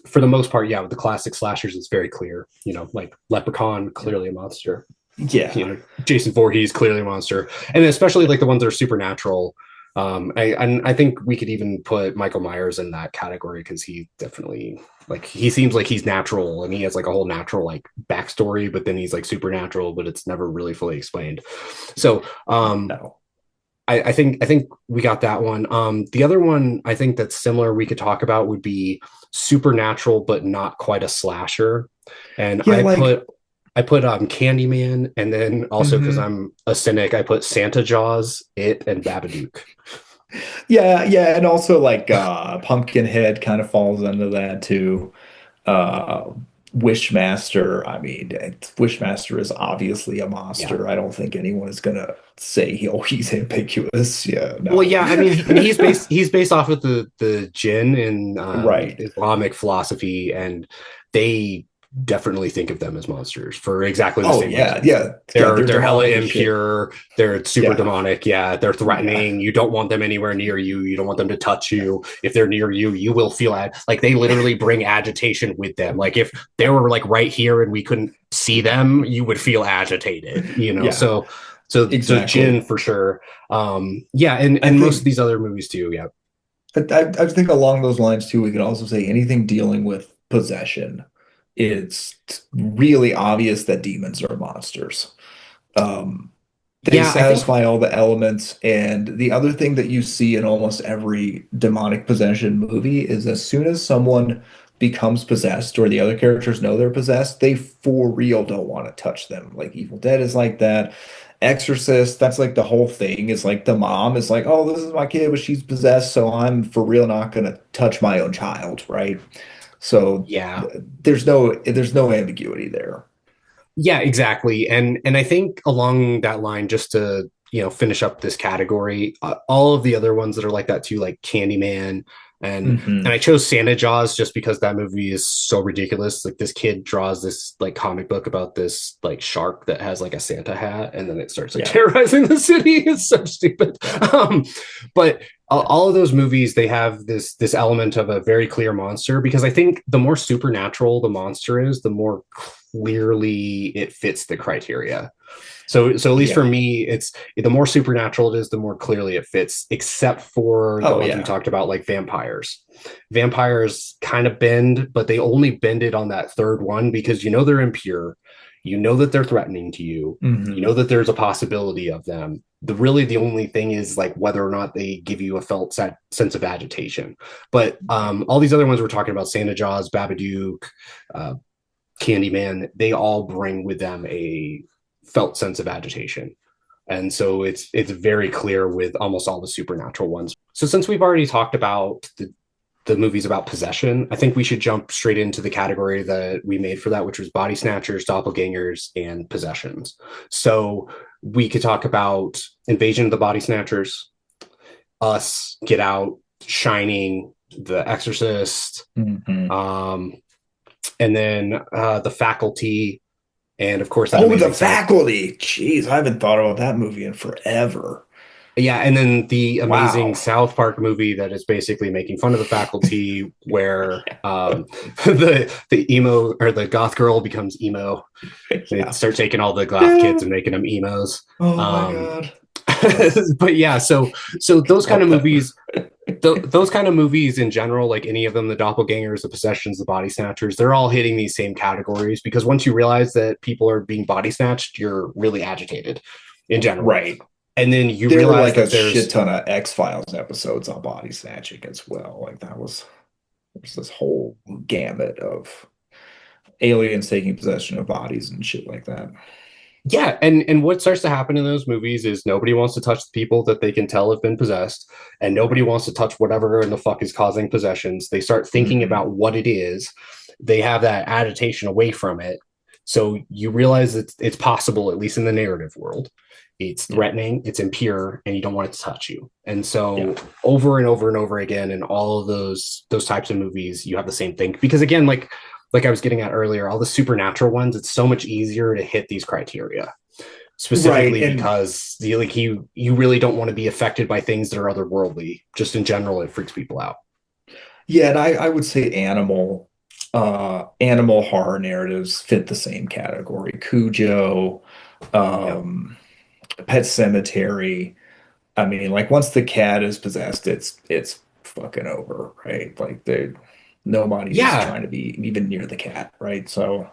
for the most part, yeah, with the classic slashers, it's very clear. Like Leprechaun, Yeah. clearly a monster. Yeah. Jason Voorhees, clearly a monster, and especially like the ones that are supernatural. I think we could even put Michael Myers in that category because he definitely like he seems like he's natural and he has like a whole natural like backstory, but then he's like supernatural, but it's never really fully explained. So No. I think we got that one. The other one I think that's similar we could talk about would be supernatural, but not quite a slasher. And Yeah, like I put Candyman, and then also because mhm. I'm a cynic, I put Santa Jaws, It, and Babadook. Yeah, yeah, and also like Pumpkinhead kind of falls into that too. Uh Wishmaster, I mean, Wishmaster is obviously a Yeah. monster. I don't think anyone is gonna say he's ambiguous. Yeah, Well, no. yeah, I mean, and he's based off of the jinn in Right. Islamic philosophy, and they definitely think of them as monsters for exactly the Oh same yeah, reasons. yeah, yeah. They're They're they're hella demonic as shit. impure. They're super Yeah, demonic. Yeah, they're yeah, threatening. You don't want them anywhere near you. You don't want them to touch you. If they're near you, you will feel like they literally bring agitation with them. Like if they were like right here and we couldn't see them, you would feel agitated. yeah. So So Jin Exactly. for sure. Yeah, I and most of think these other movies too. Yeah. I think along those lines too, we could also say anything dealing with possession. It's really obvious that demons are monsters. Um, they Yeah, I think satisfy all the elements. And the other thing that you see in almost every demonic possession movie is as soon as someone becomes possessed or the other characters know they're possessed, they for real don't want to touch them. Like Evil Dead is like that. Exorcist, that's like the whole thing is like the mom is like, oh, this is my kid, but she's possessed, so I'm for real not gonna touch my own child, right? So yeah. there's no ambiguity there. Yeah, exactly. And I think along that line, just to finish up this category, all of the other ones that are like that too, like Candyman, and I Hmm. chose Santa Jaws just because that movie is so ridiculous. Like this kid draws this like comic book about this like shark that has like a Santa hat, and then it starts like Yeah. terrorizing the city. It's so stupid. Yeah. But all of those movies, they have this element of a very clear monster, because I think the more supernatural the monster is, the more clearly it fits the criteria. So at least for Yeah. me, it's the more supernatural it is, the more clearly it fits, except for the Oh ones we yeah. talked about, like vampires. Vampires kind of bend, but they only bend it on that third one because they're impure. You know that they're threatening to you. You know Hmm. that there's a possibility of them. The only thing is like whether or not they give you a felt sense of agitation. But Right. all these other ones we're talking about, Santa Jaws, Babadook, uh, Candyman, they all bring with them a felt sense of agitation. And so it's very clear with almost all the supernatural ones. So since we've already talked about the movies about possession, I think we should jump straight into the category that we made for that, which was body snatchers, doppelgangers, and possessions. So we could talk about Invasion of the Body Snatchers, Us, Get Out, Shining, The Exorcist, Hmm. um, and then The Faculty, and of course that Oh, The amazing South. Faculty. Jeez, I haven't thought about that movie in forever. Yeah, and then the amazing Wow. South Park movie that is basically making fun of the faculty, where the emo or the goth girl becomes emo. They Yeah. start taking all the goth kids Yeah. and making them emos. Oh my Um, God. Yes. but yeah, so those kind Love of that movies, movie. those kind of movies in general, like any of them, the doppelgangers, the possessions, the body snatchers, they're all hitting these same categories, because once you realize that people are being body snatched, you're really agitated in general. Right. And then you There were realize like a that shit there's ton of X-Files episodes on body snatching as well. Like there's this whole gamut of aliens taking possession of bodies and shit like that. yeah, and what starts to happen in those movies is nobody wants to touch the people that they can tell have been possessed, and nobody Right. wants to touch whatever in the fuck is causing possessions. They start thinking Hmm. about what it is. They have that agitation away from it. So you realize that it's possible, at least in the narrative world. It's Yeah. threatening, it's impure, and you don't want it to touch you. And Yeah. so over and over and over again in all of those types of movies, you have the same thing. Because again, like I was getting at earlier, all the supernatural ones, it's so much easier to hit these criteria, Right. specifically And because you really don't want to be affected by things that are otherworldly. Just in general, it freaks people out. yeah, and I would say animal horror narratives fit the same category. Cujo, Yep. um, Pet Cemetery. I mean, like once the cat is possessed, it's fucking over, right? Like nobody's Yeah, trying to be even near the cat, right? So,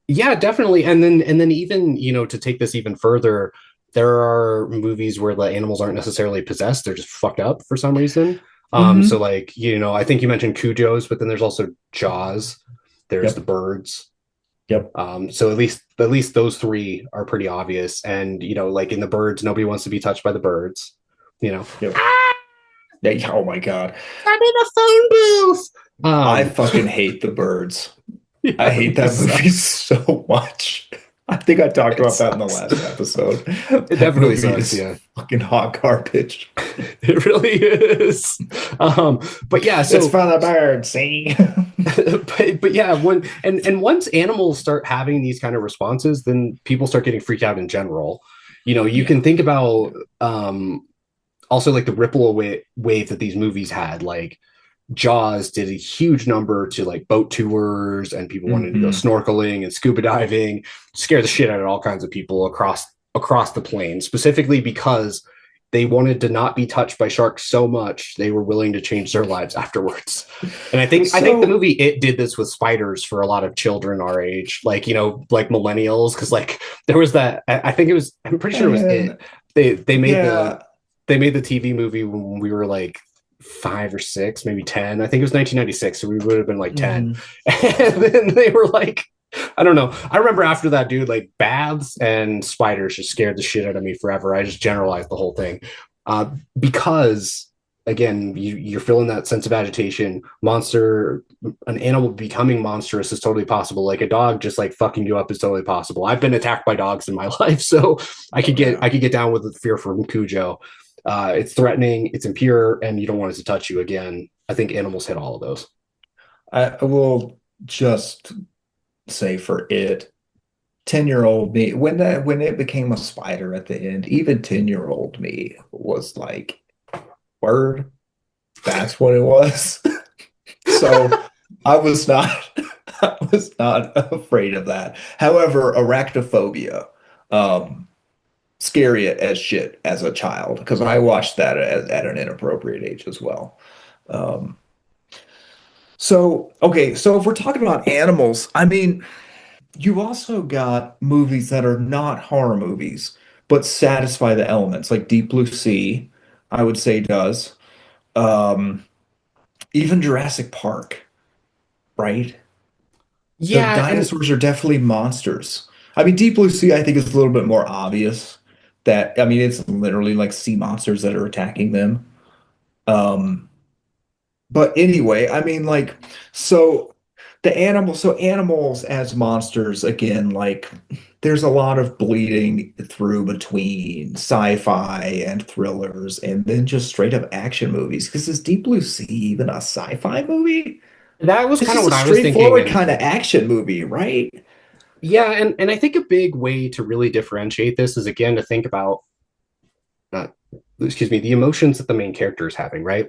yeah, definitely. And then even to take this even further, there are movies where the animals aren't necessarily possessed; they're just fucked up for some reason. So hmm. like I think you mentioned Cujo's, but then there's also Jaws. There's the Yep, birds. yep, So at least those three are pretty obvious. And like in the birds, nobody wants to be touched by the birds. You know, yep. Yeah, oh my God. I'm in a phone booth. I fucking hate the birds. I Yeah, hate they that movie suck. so much. I think I talked It about that in the sucks. last episode. It That definitely movie sucks. is Yeah, fucking hot garbage. it really is. But yeah, It's so for the birds, see? but yeah, and once animals start having these kind of responses, then people start getting freaked out in general. You Yeah. can think about also like the ripple away wave that these movies had. Like Jaws did a huge number to like boat tours and people wanting to go Hmm. snorkeling and scuba diving, scare the shit out of all kinds of people across across the plane, specifically because they wanted to not be touched by sharks so much they were willing to change their lives afterwards. And I think the So, movie It did this with spiders for a lot of children our age, like like millennials, because like there was that. I think it was. I'm pretty sure it was It. and They made yeah, the TV movie when we were like 5 or 6, maybe 10. I think it was 1996, so we would have been like 10. mhm. And then they were like, I don't know. I remember after that, dude, like baths and spiders just scared the shit out of me forever. I just generalized the whole thing because again, you're feeling that sense of agitation. An animal becoming monstrous is totally possible. Like a dog just like fucking you up is totally possible. I've been attacked by dogs in my life, so Oh yeah. I could get down with the fear from Cujo. It's threatening, it's impure, and you don't want it to touch you again. I think animals hit all of those. I will just say for it, 10-year-old me, when it became a spider at the end, even 10-year-old me was like, word, that's what it was. So I was not I was not afraid of that. However, arachnophobia, um, scary as shit as a child, because I watched that at an inappropriate age as well. Um, okay, so if we're talking about animals, I mean, you also got movies that are not horror movies, but satisfy the elements, like Deep Blue Sea, I would say does. Um, Even Jurassic Park, right? The Yeah, and dinosaurs are definitely monsters. I mean, Deep Blue Sea, I think, is a little bit more obvious that, I mean, it's literally like sea monsters that are attacking them. Um, but anyway, I mean, like, so so animals as monsters, again, like, there's a lot of bleeding through between sci-fi and thrillers and then just straight up action movies. Because is Deep Blue Sea even a sci-fi movie? that was This kind of is a what I was thinking. straightforward And kind of action movie, right? yeah, and I think a big way to really differentiate this is again to think about, uh, excuse me, the emotions that the main character is having, right?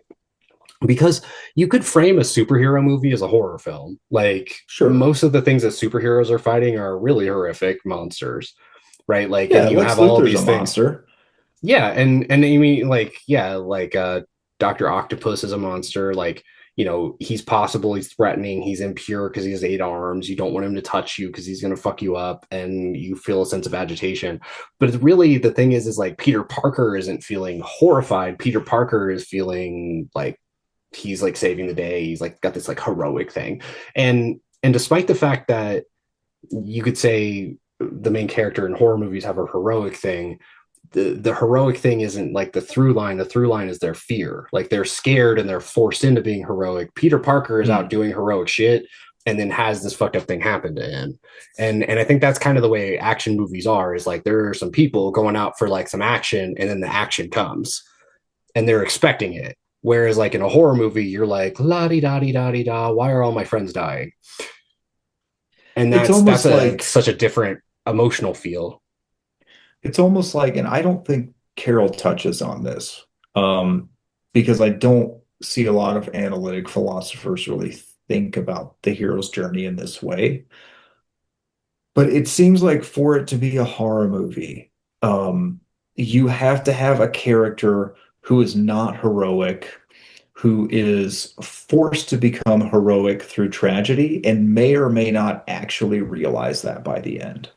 Because you could frame a superhero movie as a horror film. Like Sure. most of the things that superheroes are fighting are really horrific monsters, right? Like, and Yeah, you Lex have all Luthor's a these things. monster. Yeah, and I mean, like, yeah, like Doctor Octopus is a monster. Like, he's possible, he's threatening, he's impure because he has 8 arms. You don't want him to touch you because he's gonna fuck you up, and you feel a sense of agitation. But it's really the thing is like Peter Parker isn't feeling horrified. Peter Parker is feeling like he's like saving the day. He's like got this like heroic thing, and despite the fact that you could say the main character in horror movies have a heroic thing, the heroic thing isn't like the through line. The through line is their fear. Like they're scared and they're forced into being heroic. Peter Parker is out Hmm. doing heroic shit and then has this fucked up thing happen to him. And I think that's kind of the way action movies are, is like there are some people going out for like some action and then the action comes and they're expecting it. Whereas like in a horror movie, you're like, la di da di da di da, why are all my friends dying? And It's that's almost a like such a different emotional feel. and I don't think Carol touches on this, because I don't see a lot of analytic philosophers really think about the hero's journey in this way. But it seems like for it to be a horror movie, you have to have a character who is not heroic, who is forced to become heroic through tragedy, and may or may not actually realize that by the end.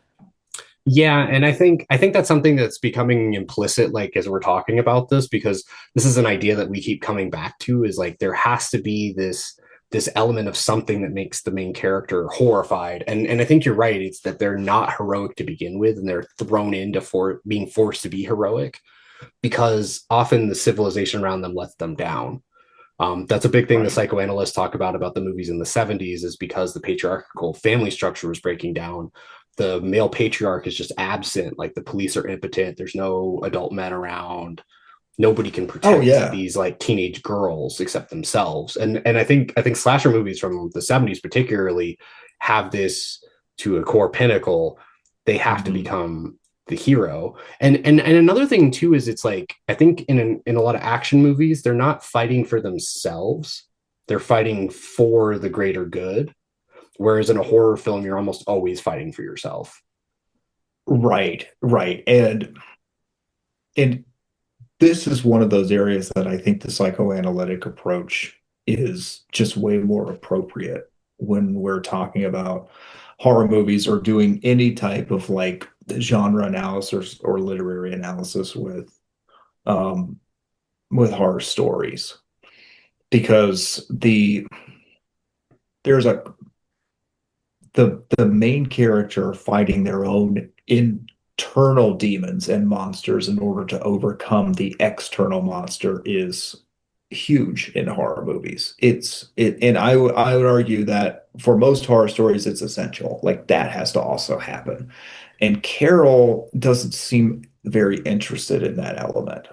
Yeah, and I think that's something that's becoming implicit like as we're talking about this, because this is an idea that we keep coming back to, is like there has to be this element of something that makes the main character horrified. And I think you're right, it's that they're not heroic to begin with and they're thrown into for being forced to be heroic because often the civilization around them lets them down. That's a big thing the Right. psychoanalysts talk about the movies in the 70s, is because the patriarchal family structure was breaking down. The male patriarch is just absent. Like the police are impotent. There's no adult men around. Nobody can Oh protect yeah. these like teenage girls except themselves. And I think slasher movies from the 70s particularly have this to a core pinnacle. They have to Mhm. become the hero. And another thing too is it's like I think in a lot of action movies they're not fighting for themselves. They're fighting for the greater good. Whereas in a horror film you're almost always fighting for yourself. Right, right. And this is one of those areas that I think the psychoanalytic approach is just way more appropriate when we're talking about horror movies or doing any type of like genre analysis or literary analysis um with horror stories because there's a the main character fighting their own internal demons and monsters in order to overcome the external monster is huge in horror movies. And I would argue that for most horror stories, it's essential. Like that has to also happen. And Carol doesn't seem very interested in that element.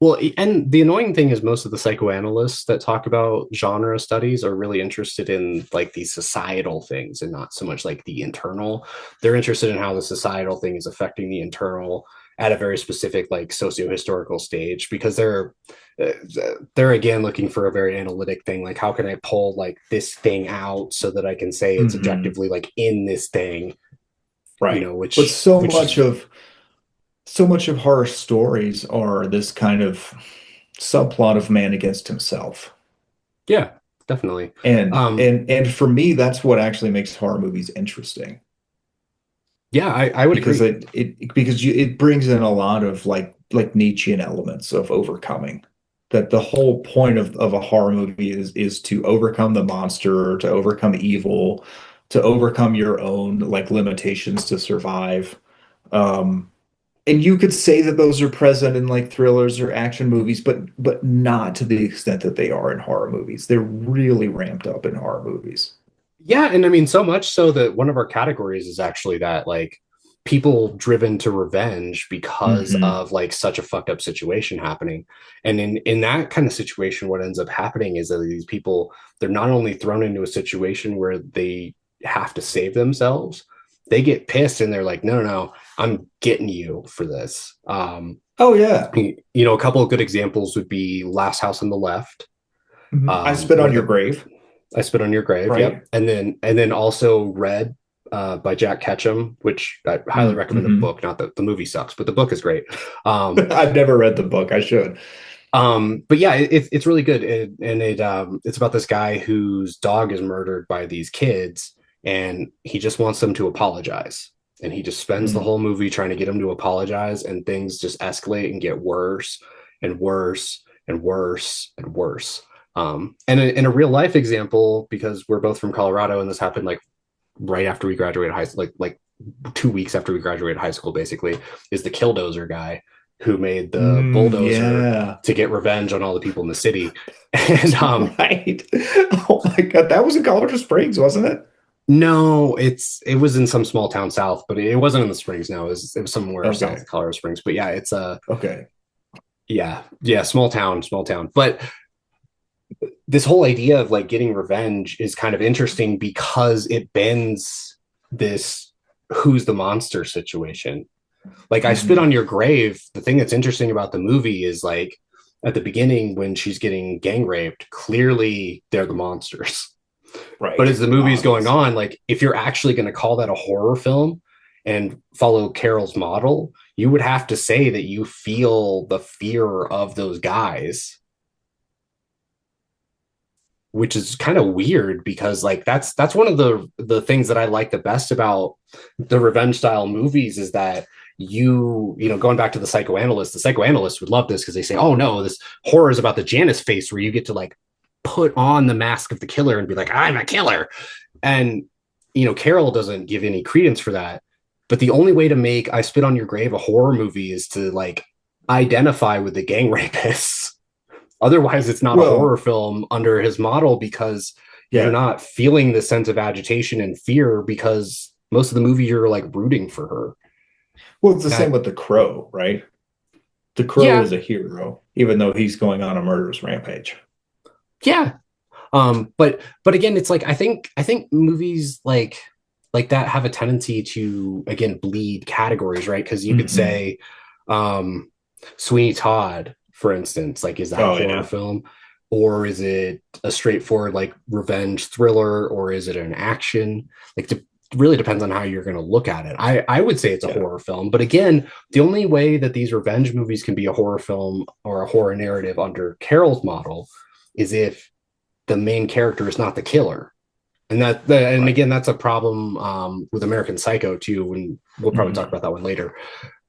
Well, and the annoying thing is most of the psychoanalysts that talk about genre studies are really interested in like the societal things and not so much like the internal. They're interested in how the societal thing is affecting the internal at a very specific like socio-historical stage because uh, they're again looking for a very analytic thing like how can I pull like this thing out so that I can say it's Hmm. objectively like in this thing, you Right. know, But which is so much of horror stories are this kind of subplot of man against himself. yeah, definitely. And for me, that's what actually makes horror movies interesting Yeah, I would because agree. it brings in a lot of like Nietzschean elements of overcoming. That the whole point of a horror movie is to overcome the monster, to overcome evil, to overcome your own like limitations to survive. Um, And you could say that those are present in like thrillers or action movies, but not to the extent that they are in horror movies. They're really ramped up in horror movies. Yeah, and I mean so much so that one of our categories is actually that like people driven to revenge because Hmm. of like such a fucked up situation happening. And in that kind of situation what ends up happening is that these people they're not only thrown into a situation where they have to save themselves, they get pissed and they're like no no no, I'm getting you for this. Oh yeah. You know, a couple of good examples would be Last House on the Left, I spit where on your the grave, I Spit on Your Grave. Yep. right? And then also Red by Jack Ketchum, which I highly recommend the Mm-hmm. book. Not that the movie sucks, but the book is great. Um, I've never read the book. I should. but yeah, it's really good, it's about this guy whose dog is murdered by these kids, and he just wants them to apologize. And he just spends the Mm. whole movie trying to get them to apologize, and things just escalate and get worse and worse and worse and worse. And in a real life example, because we're both from Colorado, and this happened like right after we graduated high school, like 2 weeks after we graduated high school, basically, is the Killdozer guy who made the bulldozer Yeah. to get revenge on all the people in the city. And Right. Oh my God. That was in Colorado Springs, wasn't it? no, it was in some small town south, but it wasn't in the Springs. No, it was somewhere south of Okay. Colorado Springs. But yeah, it's a Okay. yeah, small town, small town. But this whole idea of like getting revenge is kind of interesting because it bends this who's the monster situation. Like I Spit Hmm. on Your Grave, the thing that's interesting about the movie is like at the beginning when she's getting gang raped, clearly they're the monsters. But Right. as the movie's going on, Obviously. like if you're actually going to call that a horror film and follow Carol's model, you would have to say that you feel the fear of those guys, which is kind of weird because like that's one of the things that I like the best about the revenge style movies is that you know going back to the psychoanalysts would love this because they say oh no this horror is about the Janus face where you get to like put on the mask of the killer and be like I'm a killer. And you know Carol doesn't give any credence for that, but the only way to make I Spit on Your Grave a horror movie is to like identify with the gang rapists. Otherwise, it's not a horror Well, film under his model because you're yeah. not feeling the sense of agitation and fear because most of the movie you're like rooting for her. Well, it's the same That with the Crow, right? The Crow yeah, is a hero, even though he's going on a murderous rampage. yeah. But again, it's like I think movies like that have a tendency to again bleed categories, right? Because you could Hmm. say um Sweeney Todd, for instance, like is that a Oh horror yeah. film? Or is it a straightforward like revenge thriller, or is it an action? Like really depends on how you're going to look at it. I would say it's a Yeah. horror film, but again, the only way that these revenge movies can be a horror film or a horror narrative under Carol's model is if the main character is not the killer. And Right. again, that's a problem with American Psycho too. And we'll probably talk Mhm. about that one later.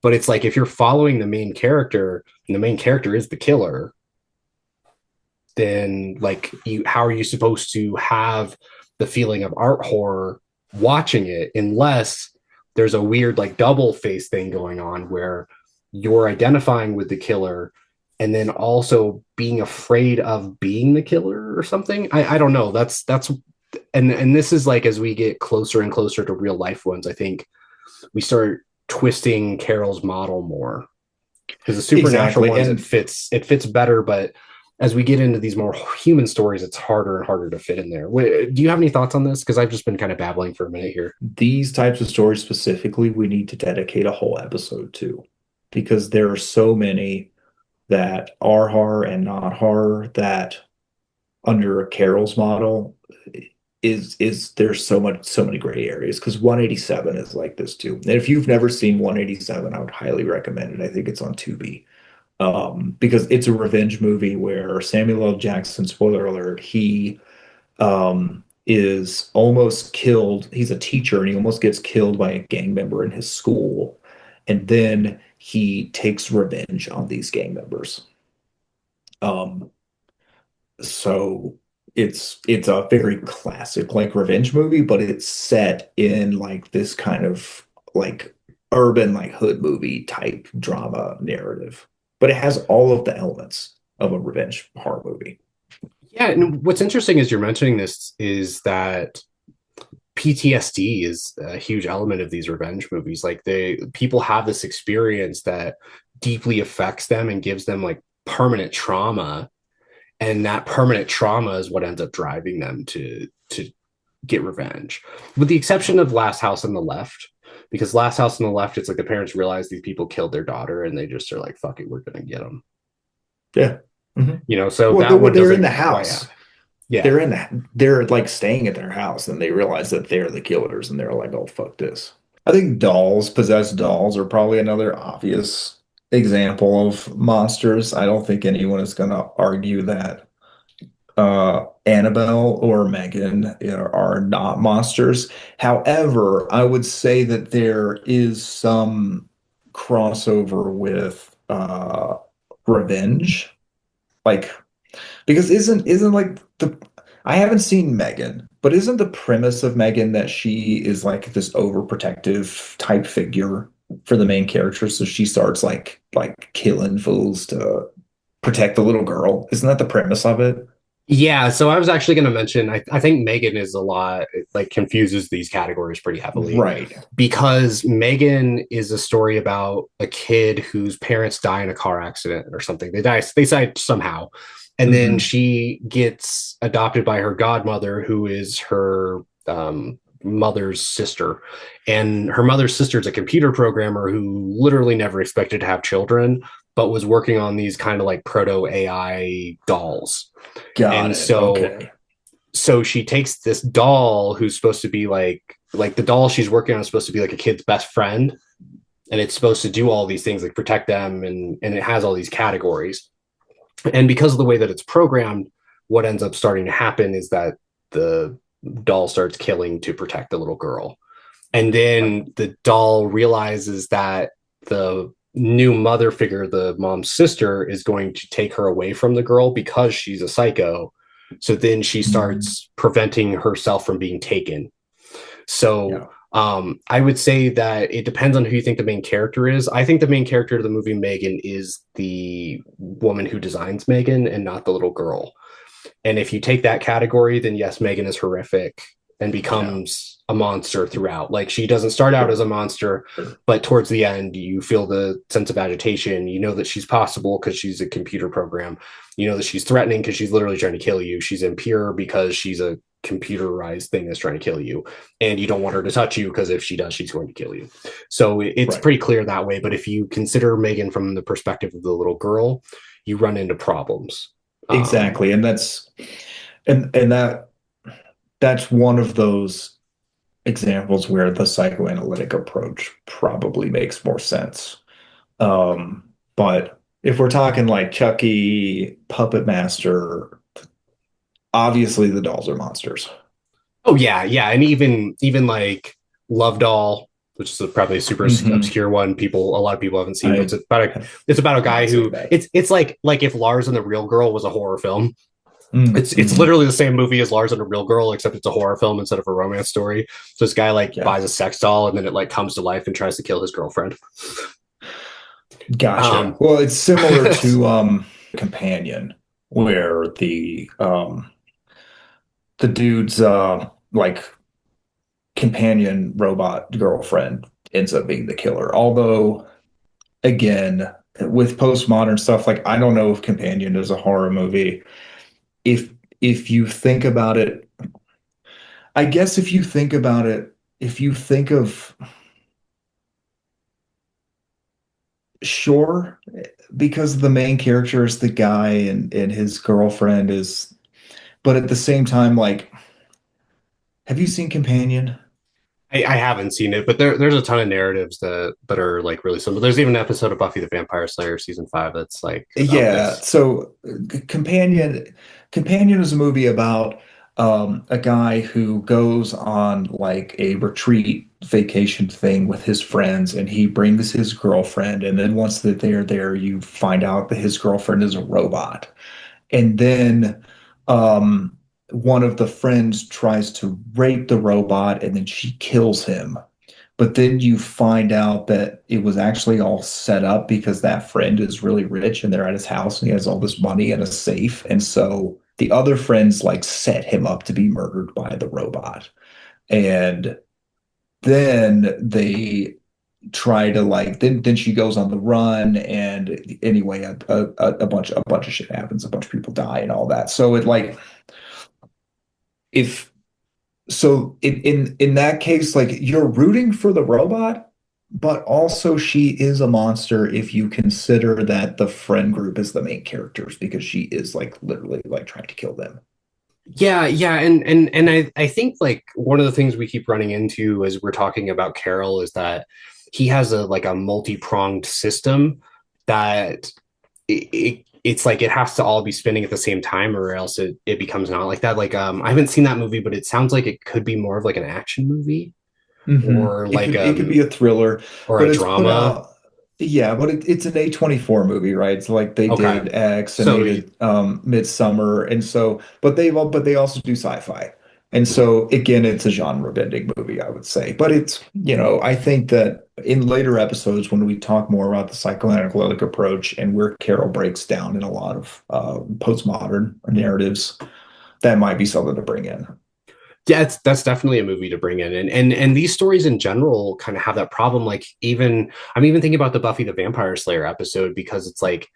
But it's like if you're following the main character and the main character is the killer, then like how are you supposed to have the feeling of art horror watching it unless there's a weird like double face thing going on where you're identifying with the killer and then also being afraid of being the killer or something. I don't know. That's and this is like as we get closer and closer to real life ones, I think we start twisting Carol's model more because the supernatural Exactly. ones And it fits better, but as we get into these more human stories, it's harder and harder to fit in there. Do you have any thoughts on this? Because I've just been kind of babbling for a minute here. these types of stories specifically, we need to dedicate a whole episode to because there are so many that are horror and not horror that under Carol's model is there's so many gray areas because 187 is like this too. And if you've never seen 187, I would highly recommend it. I think it's on Tubi. Because it's a revenge movie where Samuel L. Jackson, spoiler alert, he is almost killed. He's a teacher and he almost gets killed by a gang member in his school. And then he takes revenge on these gang members. Um, so it's a very classic like revenge movie, but it's set in like this kind of like urban like hood movie type drama narrative. But it has all of the elements of a revenge horror movie. Yeah, and what's interesting as you're mentioning this is that PTSD is a huge element of these revenge movies. Like people have this experience that deeply affects them and gives them like permanent trauma, and that permanent trauma is what ends up driving them to get revenge. With the exception of Last House on the Left, because Last House on the Left, it's like the parents realize these people killed their daughter and they just are like, "Fuck it, we're gonna get them." Yeah. Hmm. So Well, that one they're in the doesn't quite house. have. Yeah, They're like staying at their house and they realize that they're the killers and they're like, oh, fuck this. I think dolls, possessed dolls are probably another obvious example of monsters. I don't think anyone is going to argue that Annabelle or Megan are not monsters. However, I would say that there is some crossover with revenge. Like because isn't like the I haven't seen Megan, but isn't the premise of Megan that she is like this overprotective type figure for the main character? So she starts like killing fools to protect the little girl. Isn't that the premise of it? yeah. So I was actually going to mention, I think Megan is a lot, like confuses these categories pretty heavily Right. because Megan is a story about a kid whose parents die in a car accident or something. They die somehow. And then Hmm. she gets adopted by her godmother, who is her mother's sister. And her mother's sister is a computer programmer who literally never expected to have children, but was working on these kind of like proto AI dolls. Got And it. Okay. so she takes this doll who's supposed to be like the doll she's working on is supposed to be like a kid's best friend, and it's supposed to do all these things like protect them, and it has all these categories. And because of the way that it's programmed, what ends up starting to happen is that the doll starts killing to protect the little girl. And Right. then the doll realizes that the new mother figure, the mom's sister, is going to take her away from the girl because she's a psycho. So then she Mhm. starts preventing herself from being taken. So Yeah. I would say that it depends on who you think the main character is. I think the main character of the movie Megan is the woman who designs Megan and not the little girl. And if you take that category, then yes, Megan is horrific and Yeah. becomes a monster throughout. Like she doesn't start out as Sure. a monster, Sure. but towards the end, you feel the sense of agitation. You know that she's possible because she's a computer program. You know that she's threatening because she's literally trying to kill you. She's impure because she's a computerized thing that's trying to kill you. And you don't want her to touch you because if she does, she's going to kill you. So it's Right. pretty clear that way. But if you consider Megan from the perspective of the little girl, you run into problems. Um, Exactly. And that's one of those. examples where the psychoanalytic approach probably makes more sense. But if we're talking like Chucky, Puppet Master, obviously the dolls are monsters. Oh yeah, yeah, and even like Love Doll, which is probably a super Hmm. obscure one. A lot of people haven't seen, but I have it's about a guy not seen who that. it's like if Lars and the Real Girl was a horror film. It's Mm-hmm. literally the same movie as Lars and the Real Girl, except it's a horror film instead of a romance story. So this guy like Yeah, buys a sex doll and then it like comes to life and tries to kill his girlfriend. gotcha. Um, Well, it's similar to Companion, where the dude's like companion robot girlfriend ends up being the killer. Although, again, with postmodern stuff, like I don't know if Companion is a horror movie. If if you think about it, I guess if you think about it, if you think of sure, because the main character is the guy and his girlfriend is, but at the same time, like, have you seen Companion? I haven't seen it, but there's a ton of narratives that are like really similar. There's even an episode of Buffy the Vampire Slayer season 5 that's like about Yeah, this. so Companion is a movie about a guy who goes on like a retreat vacation thing with his friends, and he brings his girlfriend, and then once that they're there, you find out that his girlfriend is a robot. And then um, one of the friends tries to rape the robot, and then she kills him. But then you find out that it was actually all set up because that friend is really rich and they're at his house and he has all this money in a safe. And so the other friends like set him up to be murdered by the robot. And then they try to like then she goes on the run and anyway a bunch of shit happens, a bunch of people die and all that. So it like if so in that case, like you're rooting for the robot, but also she is a monster if you consider that the friend group is the main characters because she is like literally like trying to kill them. Yeah, yeah, and I think like one of the things we keep running into as we're talking about Carol is that he has a like a multi-pronged system that it's like it has to all be spinning at the same time or else it becomes not like that. Like I haven't seen that movie, but it sounds like it could be more of like an action movie or like It could be a thriller, or but a it's put drama. out. Yeah, but it's an A24 movie, right? So like they Okay. did X and they So did Midsommar, and so but they also do sci-fi. And so again, it's a genre bending movie, I would say. But it's, I think that in later episodes when we talk more about the psychoanalytic approach and where Carol breaks down in a lot of postmodern narratives, that might be something to bring in. yeah, that's definitely a movie to bring in, and these stories in general kind of have that problem. Like even I'm even thinking about the Buffy the Vampire Slayer episode because it's like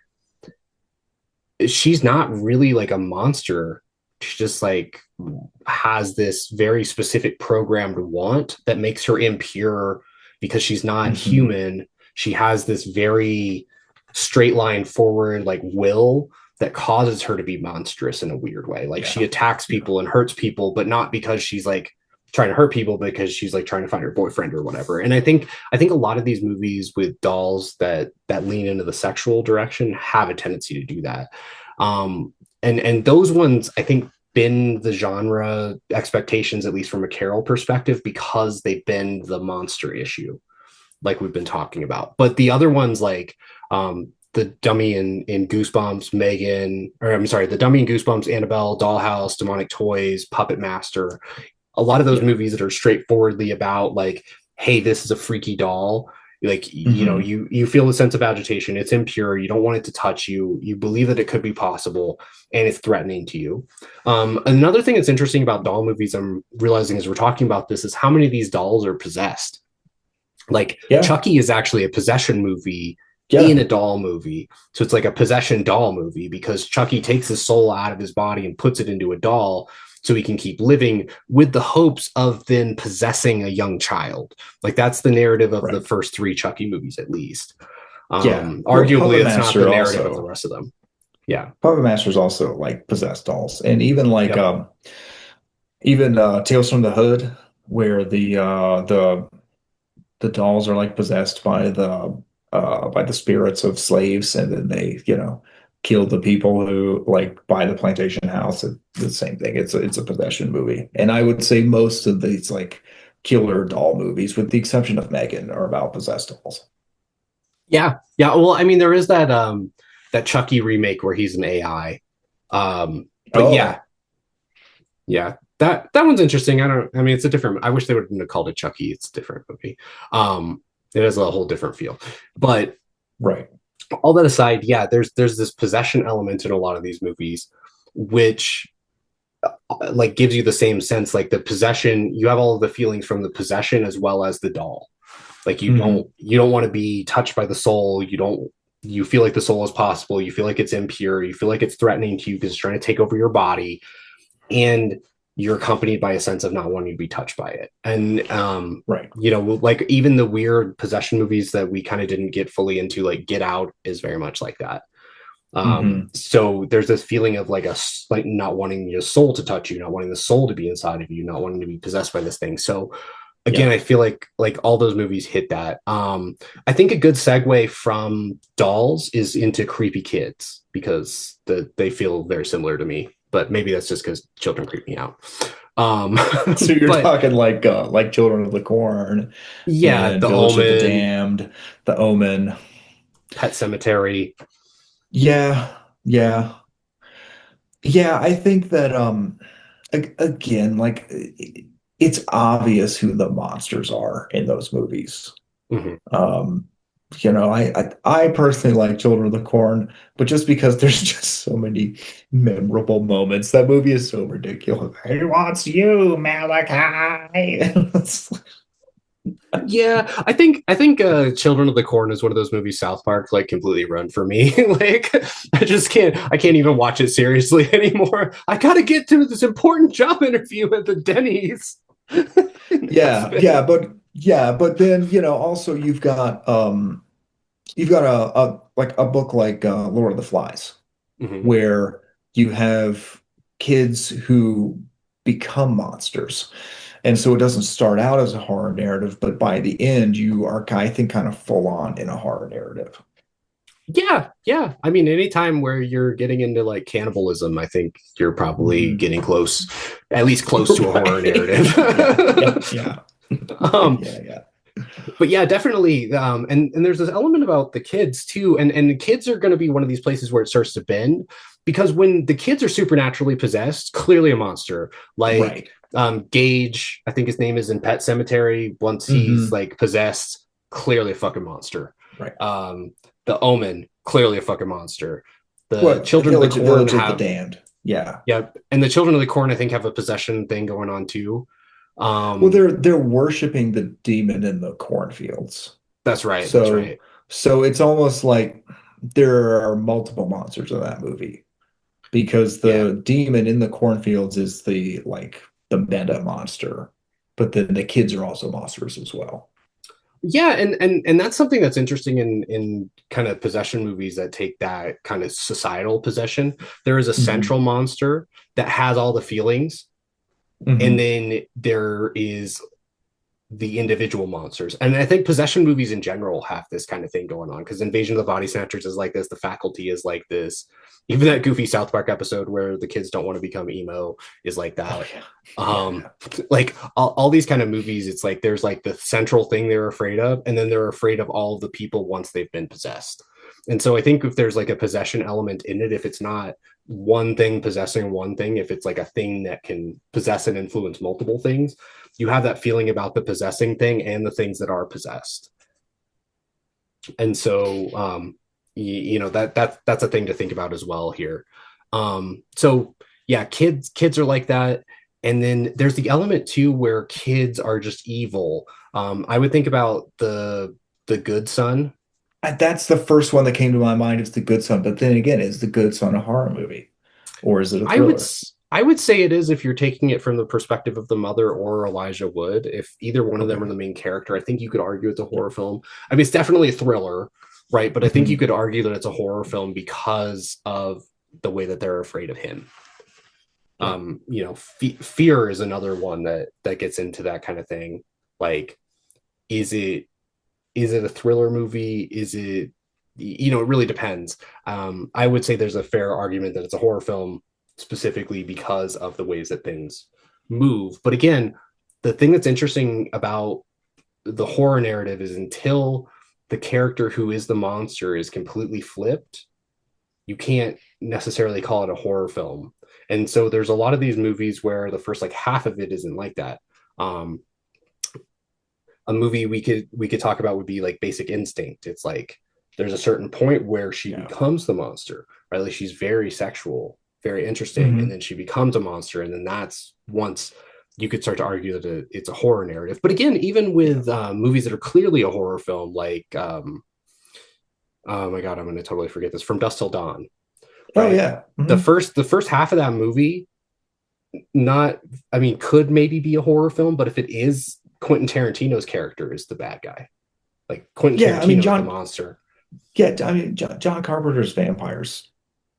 she's not really like a monster. She just like has this very specific programmed want that makes her impure because she's not Hmm. human. She has this very straight line forward like will that causes her to be monstrous in a weird way. Like she Yeah. attacks Yeah. people and hurts people, but not because she's like trying to hurt people, because she's like trying to find her boyfriend or whatever. And I think a lot of these movies with dolls that lean into the sexual direction have a tendency to do that. And those ones I think bend the genre expectations, at least from a Carol perspective, because they bend the monster issue, like we've been talking about. But the other ones, like the dummy in Goosebumps, Megan, or I'm sorry, the dummy in Goosebumps, Annabelle, Dollhouse, Demonic Toys, Puppet Master, a lot of those Yeah. movies that are straightforwardly about like, hey, this is a freaky doll. Like Hmm. you feel a sense of agitation. It's impure. You don't want it to touch you. You believe that it could be possible, and it's threatening to you. Another thing that's interesting about doll movies, I'm realizing as we're talking about this, is how many of these dolls are possessed. Like Yeah. Chucky is actually a possession movie in Yeah. a doll movie. So it's like a possession doll movie because Chucky takes his soul out of his body and puts it into a doll so he can keep living with the hopes of then possessing a young child. Like that's the narrative of the Right. first three Chucky movies, at least. Yeah. Well, Arguably, it's not the narrative of the rest of them. Yeah. Puppet Masters also like possessed dolls. And even like Yep. even Tales from the Hood. where the dolls are like possessed by the spirits of slaves, and then they, kill the people who like buy the plantation house. It's the same thing. It's a possession movie. And I would say most of these like killer doll movies, with the exception of Megan, are about possessed dolls. Yeah, yeah. Well, I mean, there is that Chucky remake where he's an AI. But yeah, Oh, yeah. That one's interesting. I mean, it's a different. I wish they would have called it Chucky. It's a different movie. Um, it has a whole different feel. But right. all that aside, yeah, there's this possession element in a lot of these movies, which like gives you the same sense. Like the possession, you have all of the feelings from the possession as well as the doll. Like Hmm. you don't want to be touched by the soul. You feel like the soul is possible. You feel like it's impure. You feel like it's threatening to you because it's trying to take over your body, and you're accompanied by a sense of not wanting to be touched by it. And Right. like even the weird possession movies that we kind of didn't get fully into, like Get Out, is very much like that. Hmm. So there's this feeling of like not wanting your soul to touch you, not wanting the soul to be inside of you, not wanting to be possessed by this thing. So again, Yeah. I feel like all those movies hit that. I think a good segue from dolls is into creepy kids because they feel very similar to me, but maybe that's just because children creep me out. Um, So you're but talking like Children of the Corn yeah, and The Village of the Omen, Damned, The Omen. Pet Cemetery. Yeah. Yeah. Yeah, I think that again, like it's obvious who the monsters are in those movies. Mhm. Um, I personally like Children of the Corn, but just because there's just so many memorable moments. That movie is so ridiculous. He wants you, Malachi. Yeah, I think Children of the Corn is one of those movies South Park like completely ruined for me. Like I can't even watch it seriously anymore. I gotta get to this important job interview at the Denny's. Yeah, but then, also you've got a like a book like Lord of the Flies, Mhm. where you have kids who become monsters. And so it doesn't start out as a horror narrative, but by the end, you are, I think, kind of full on in a horror narrative. Yeah, yeah. I mean, anytime where you're getting into like cannibalism, I think you're probably Hmm. getting close, at least close to a horror narrative. Right. Yeah. um, Yeah. but yeah, definitely. And there's this element about the kids too, and the kids are going to be one of these places where it starts to bend because when the kids are supernaturally possessed, clearly a monster. Like Right. Gage, I think his name is in Pet Cemetery. Once he's Hmm. like possessed, clearly a fucking monster. Right. Um, the Omen, clearly a fucking monster. The What Children of the Corn Village of the have, Damned. Yeah. yeah, and the Children of the Corn I think have a possession thing going on too. Well, Um, they're worshiping the demon in the cornfields. that's right. That's So right. so it's almost like there are multiple monsters in that movie, because Yeah. the demon in the cornfields is the meta monster, but then the kids are also monsters as well. Yeah, and that's something that's interesting in kind of possession movies that take that kind of societal possession. There is a Hmm. central monster that has all the feelings, and Hmm. then there is the individual monsters. And I think possession movies in general have this kind of thing going on because Invasion of the Body Snatchers is like this, The Faculty is like this. Even that goofy South Park episode where the kids don't want to become emo is like Oh that. yeah. Um, Yeah. like all these kind of movies, it's like there's like the central thing they're afraid of, and then they're afraid of all of the people once they've been possessed. And so I think if there's like a possession element in it, if it's not one thing possessing one thing, if it's like a thing that can possess and influence multiple things, you have that feeling about the possessing thing and the things that are possessed. And so that's a thing to think about as well here. So yeah, kids are like that. And then there's the element too where kids are just evil. I would think about the good son. That's the first one that came to my mind, is The Good Son. But then again, is The Good Son a horror movie, or is it a thriller? I would say it is if you're taking it from the perspective of the mother or Elijah Wood. If either one of them are Okay. the main character, I think you could argue it's a horror film. I mean, it's definitely a thriller, right? But I think you Hmm. could argue that it's a horror film because of the way that they're afraid of him. Yeah. Fear is another one that gets into that kind of thing. Like, is it a thriller movie? Is it, it really depends. I would say there's a fair argument that it's a horror film specifically because of the ways that things move. But again, the thing that's interesting about the horror narrative is until the character who is the monster is completely flipped, you can't necessarily call it a horror film. And so there's a lot of these movies where the first like half of it isn't like that. Um, a movie we could talk about would be like Basic Instinct. It's like there's a certain point where she Yeah. becomes the monster, right? Like she's very sexual, very interesting, and Hmm. then she becomes a monster, and then that's once you could start to argue that it's a horror narrative. But again, even Yeah. with movies that are clearly a horror film, like oh my god, I'm going to totally forget this, From Dusk Till Dawn, Oh right? yeah. The Hmm. first half of that movie, not, I mean, could maybe be a horror film, but if it is, Quentin Tarantino's character is the bad guy. Like Quentin Yeah. I mean, Tarantino is the John. monster. Yeah. I mean, John Carpenter's vampires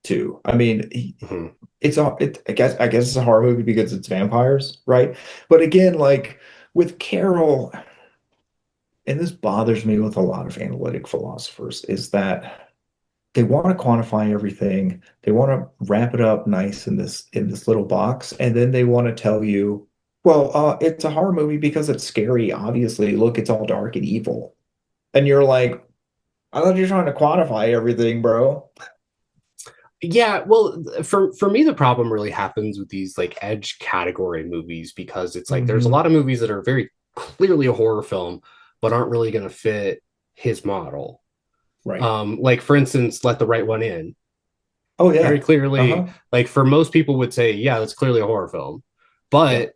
too. I mean, Mm-hmm. it's all. I guess it's a horror movie because it's vampires, right? But again, like with Carol, and this bothers me with a lot of analytic philosophers, is that they want to quantify everything. They want to wrap it up nice in this little box, and then they want to tell you, well, it's a horror movie because it's scary. Obviously, look, it's all dark and evil, and you're like, I thought you're trying to quantify everything, bro. Yeah, well, for me, the problem really happens with these like edge category movies because it's like there's a Hmm. lot of movies that are very clearly a horror film, but aren't really going to fit his model. Right. Like for instance, Let the Right One In. Oh Very yeah. clearly, Uh-huh. like for most people would say, yeah, that's clearly a horror film, Yeah. but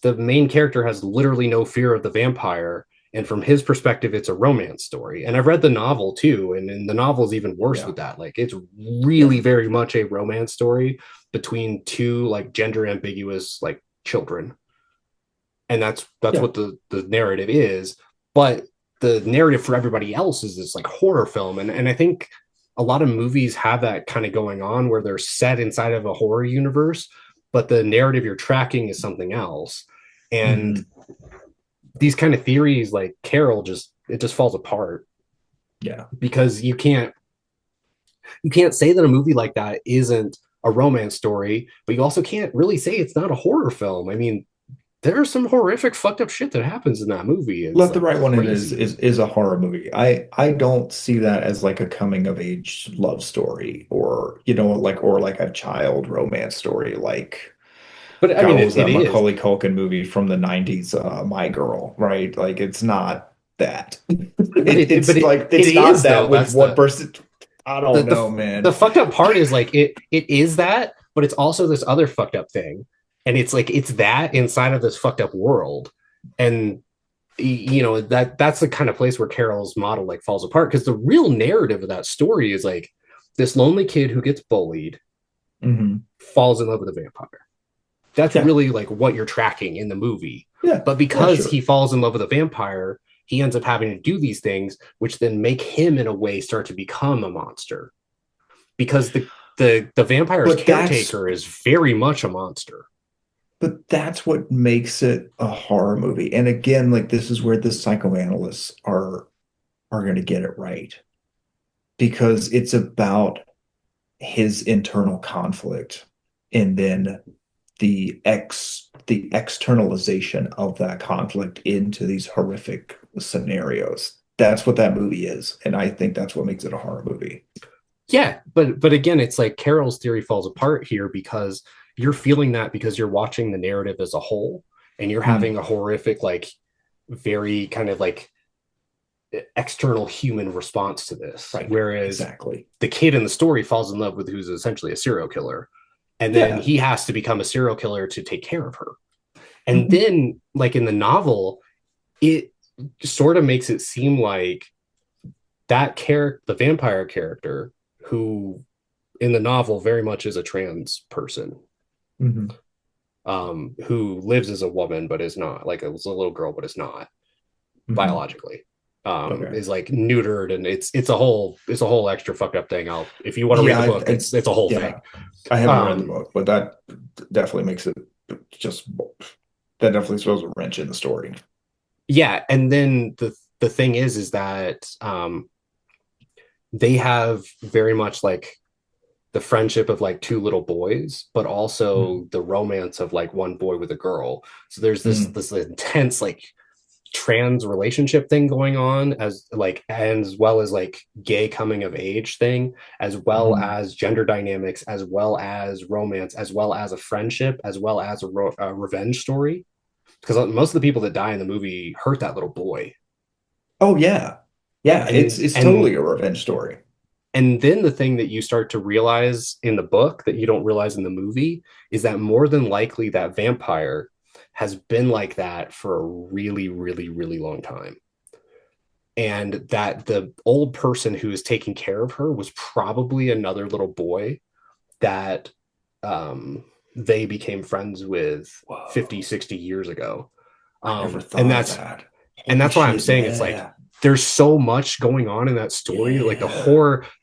the main character has literally no fear of the vampire, and from his perspective it's a romance story. And I've read the novel too, and in the novel is even worse Yeah. with that. Like it's Yeah. really very much a romance story between two like gender ambiguous like children, and that's Yeah. what the narrative is. But the narrative for everybody else is this like horror film, and I think a lot of movies have that kind of going on where they're set inside of a horror universe, but the narrative you're tracking is something else. And Hmm. these kind of theories like Carol just it just falls apart Yeah. because you can't say that a movie like that isn't a romance story, but you also can't really say it's not a horror film. I mean, there's some horrific fucked up shit that happens in that movie. It's Let the like Right One In crazy. is a horror movie. I don't see that as like a coming of age love story or or like a child romance story like But I God, mean what it, was it that is. Macaulay Culkin movie from the 90s, My Girl, right? Like it's not that. But It's like it it's not is that though. with That's one person. I the don't the know, the man. fucked up part is like it is that, but it's also this other fucked up thing. And it's like it's that inside of this fucked up world. And that's the kind of place where Carol's model like falls apart because the real narrative of that story is like this lonely kid who gets bullied Hmm. falls in love with a vampire. That's Yeah. really like what you're tracking in the movie. Yeah. But Yeah, because he sure. falls in love with a vampire, he ends up having to do these things, which then make him in a way start to become a monster. Because the vampire's But that's caretaker is very much a monster. but that's what makes it a horror movie. And again, like this is where the psychoanalysts are going to get it right because it's about his internal conflict and then the externalization of that conflict into these horrific scenarios. That's what that movie is, and I think that's what makes it a horror movie. Yeah, but again, it's like Carol's theory falls apart here because you're feeling that because you're watching the narrative as a whole and you're having Mm, a horrific, like very kind of like external human response to this. right, Whereas exactly. the kid in the story falls in love with who's essentially a serial killer. And then Yeah. he has to become a serial killer to take care of her. And Mhm. then, like in the novel, it sort of makes it seem like that character, the vampire character, who in the novel very much is a trans person, Mhm. who lives as a woman but is not, like it was a little girl but is not Mhm. biologically. Okay. is like neutered, and it's a whole extra fucked up thing. I'll If you want to read Yeah, the book, it's a whole thing. yeah. I haven't read the Um, book, but that definitely makes it just that definitely throws a wrench in the story. yeah, and then the thing is that they have very much like the friendship of like two little boys, but Mm. also the romance of like one boy with a girl. So there's Mm. this intense like trans relationship thing going on, as like, and as well as like gay coming of age thing, as well Mm. as gender dynamics, as well as romance, as well as a friendship, as well as a revenge story, because most of the people that die in the movie hurt that little boy. Oh yeah. Yeah, it's and it's and totally a revenge story. and then the thing that you start to realize in the book that you don't realize in the movie is that more than likely that vampire has been like that for a really, really, really long time. And that the old person who is taking care of her was probably another little boy that um, they became friends with Whoa. 50, 60 years ago. I never And thought of that's that. and Holy that's why I'm shit, saying it's like yeah. there's so much going on in that story. Like Yeah.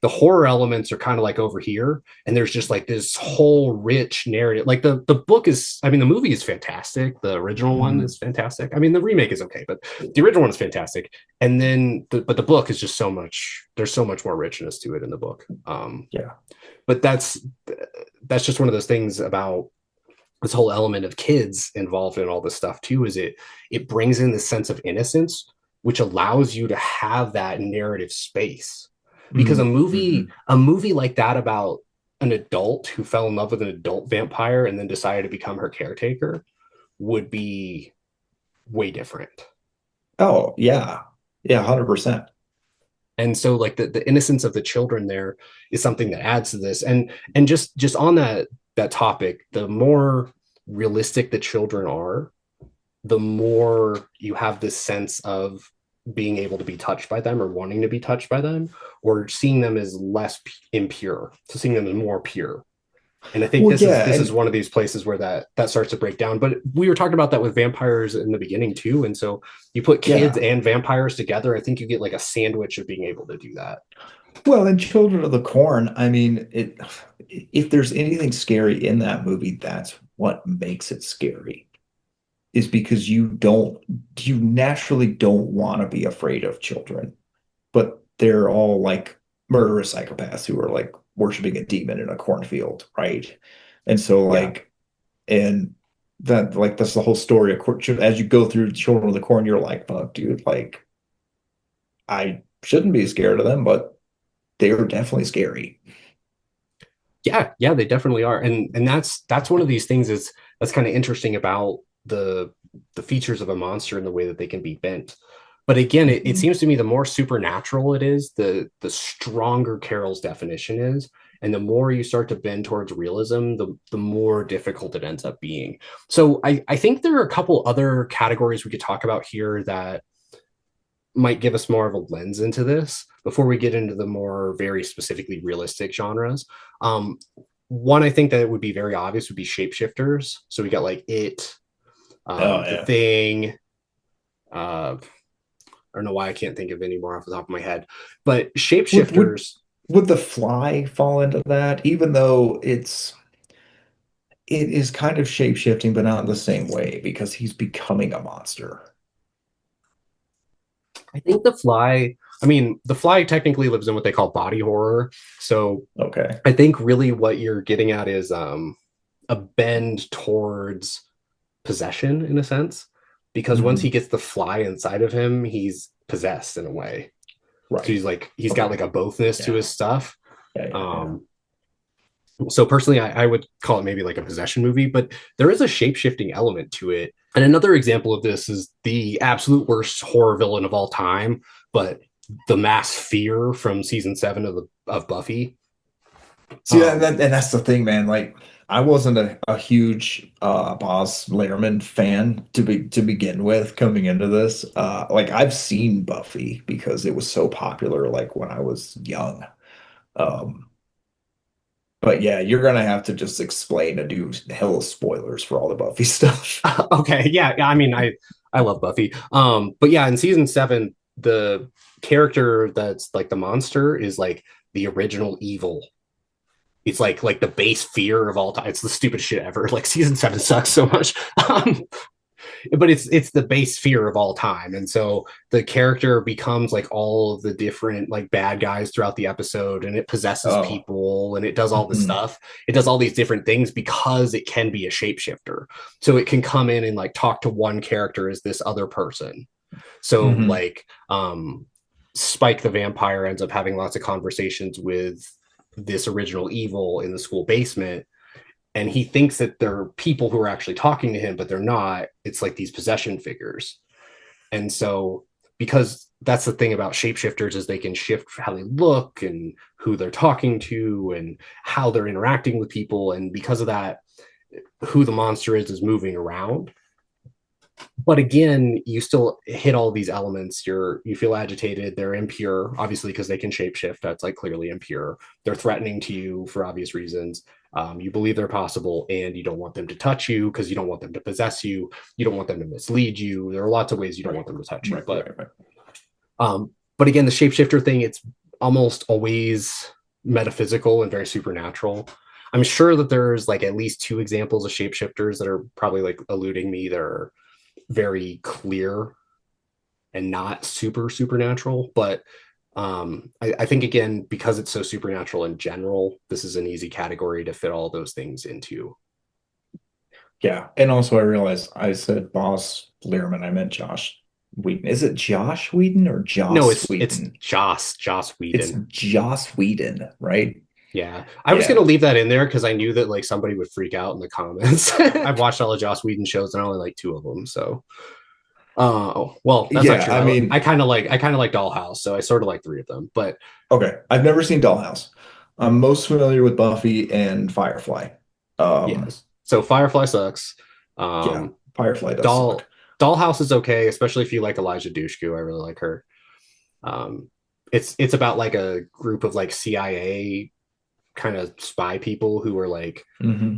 the horror elements are kind of like over here, and there's just like this whole rich narrative. Like the book is, I mean, the movie is fantastic. The original one Mm. is fantastic. I mean, the remake is okay, but the original one is fantastic. And then, but the book is just so much. There's so much more richness to it in the book. Yeah. But that's just one of those things about this whole element of kids involved in all this stuff too, is it brings in this sense of innocence, which allows you to have that narrative space. Because a Mm. movie Hmm. a movie like that about an adult who fell in love with an adult vampire and then decided to become her caretaker would be way different. Oh, yeah. Yeah, 100%. And so like the innocence of the children there is something that adds to this. And just on that topic, the more realistic the children are, the more you have this sense of being able to be touched by them or wanting to be touched by them, or seeing them as less impure, so seeing them as more pure. And I think Well, this is one of these places where that starts to break down. But we were talking about that with vampires in the beginning too, and so you put kids yeah. and vampires together, I think you get like a sandwich of being able to do that. Well, in Children of the Corn, I mean, if there's anything scary in that movie, that's what makes it scary, is because you naturally don't want to be afraid of children, but they're all like murderous psychopaths who are like worshiping a demon in a cornfield, right? And so Yeah. and that's the whole story of as you go through Children of the Corn, you're like, fuck, dude, like I shouldn't be scared of them, but they are definitely scary. Yeah, they definitely are. And that's one of these things that's kind of interesting about the the features of a monster and the way that they can be bent. But again, it Mhm. seems to me the more supernatural it is, the stronger Carol's definition is. And the more you start to bend towards realism, the more difficult it ends up being. So I think there are a couple other categories we could talk about here that might give us more of a lens into this before we get into the more very specifically realistic genres. Um, One, I think that it would be very obvious would be shapeshifters. So we got like Oh The yeah. Thing. I don't know why I can't think of any more off the top of my head, but Would would shapeshifters. would the fly fall into that, even though it is kind of shape-shifting, but not in the same way because he's becoming a monster. I think the Fly. I mean, the Fly technically lives in what they call body horror. So Okay. I think really what you're getting at is a bend towards possession in a sense, because once he Hmm. gets the fly inside of him, he's possessed in a way. So Right. he's got Okay. like a bothness to Yeah. his stuff. Yeah, yeah, yeah. Um, so personally, I would call it maybe like a possession movie, but there is a shape shifting element to it. And another example of this is the absolute worst horror villain of all time, but the mass fear from season 7 of Buffy. See that, Um, and that's the thing, man. Like I wasn't a huge Boz Lerman fan to begin with coming into this. Like I've seen Buffy because it was so popular like when I was young. Um, but yeah, you're gonna have to just explain and do hell of spoilers for all the Buffy stuff. okay, yeah, I mean, I love Buffy. But yeah, in season 7, the character that's like the monster is like the original evil. It's like the base fear of all time. It's the stupidest shit ever. Like season 7 sucks so much. Um, but it's the base fear of all time, and so the character becomes like all of the different like bad guys throughout the episode, and it possesses Oh. people, and it does all this Hmm. stuff. It does all these different things because it can be a shapeshifter, so it can come in and like talk to one character as this other person. So Hmm. like Spike the vampire ends up having lots of conversations with this original evil in the school basement, and he thinks that there are people who are actually talking to him, but they're not. It's like these possession figures. And so because that's the thing about shapeshifters is they can shift how they look and who they're talking to and how they're interacting with people, and because of that, who the monster is moving around. But again, you still hit all these elements. You feel agitated. They're impure, obviously, because they can shapeshift. That's like clearly impure. They're threatening to you for obvious reasons. You believe they're possible, and you don't want them to touch you because you don't want them to possess you. You don't want them to mislead you. There are lots of ways you don't Right. want them to touch you. Right. Right. Right. But again, the shapeshifter thing, it's almost always metaphysical and very supernatural. I'm sure that there's like at least 2 examples of shapeshifters that are probably like eluding me. They're very clear and not super supernatural, but I think again, because it's so supernatural in general, this is an easy category to fit all those things into. Yeah. And also I realized I said Boss Learman. I meant Josh Whedon. Is it Josh Whedon or No, Joss it's Whedon? Joss It's Whedon. Joss Whedon, right? Yeah, I was gonna Yeah. leave that in there because I knew that like somebody would freak out in the comments. I've watched all of Joss Whedon shows and I only like 2 of them, so well, that's not Yeah. true. I I mean, kind of like Dollhouse, so I sort of like 3 of them. But okay. I've never seen Dollhouse. I'm most familiar with Buffy and Firefly. Um, yes, so Firefly sucks. yeah, Um, Firefly does suck. Doll Dollhouse is okay, especially if you like Elijah Dushku. I really like her. Um, it's about like a group of like CIA kind of spy people who are like Hmm.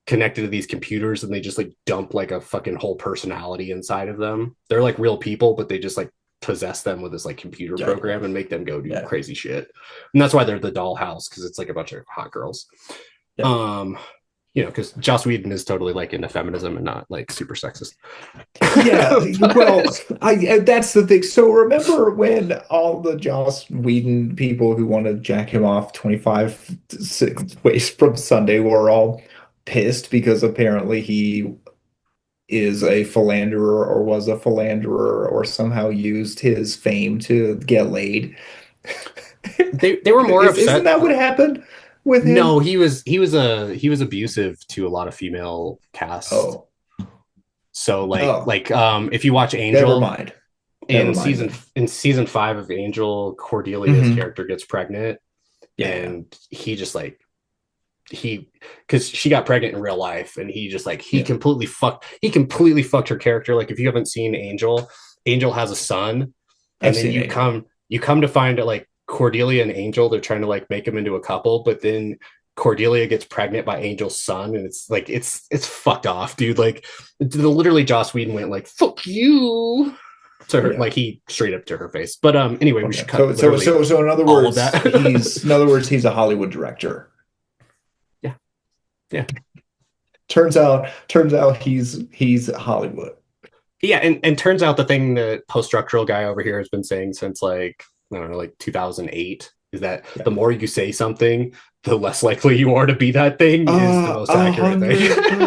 connected to these computers, and they just like dump like a fucking whole personality inside of them. They're like real people, but they just like possess them with this like computer Yeah, yeah, program and make them go do yeah, crazy shit. And that's why they're the dollhouse, because it's like a bunch of hot girls. yeah. Um, because Joss Whedon is totally like into feminism and not like super sexist. Yeah, well, But I that's the thing. So remember when all the Joss Whedon people who want to jack him off 25 ways from Sunday were all pissed because apparently he is a philanderer or was a philanderer or somehow used his fame to get laid. they were more Isn't upset. that what happened with No, him? he was abusive to a lot of female cast. Oh, So oh, if you watch never Angel, mind. Never in mind season then. in season 5 of Angel, Cordelia's Hmm. character gets pregnant, Yeah, yeah, and he just like he because she got pregnant in real life, and he just like yeah. he completely fucked her character. Like if you haven't seen Angel, Angel has a son, I've and then seen Angel. you come to find it like Cordelia and Angel, they're trying to like make them into a couple, but then Cordelia gets pregnant by Angel's son, and it's like it's fucked off, dude. Like literally Joss Whedon went like fuck you to her, Yeah. like he straight up to her face. But anyway, we should Okay. cut literally So in other all of words, that. he's a Hollywood director. Yeah, yeah, Turns out he's Hollywood. yeah. And turns out the thing that post structural guy over here has been saying since like I don't know, like 2008, is that Yeah. the more you say something, the less likely you are to be that thing is the most A accurate thing.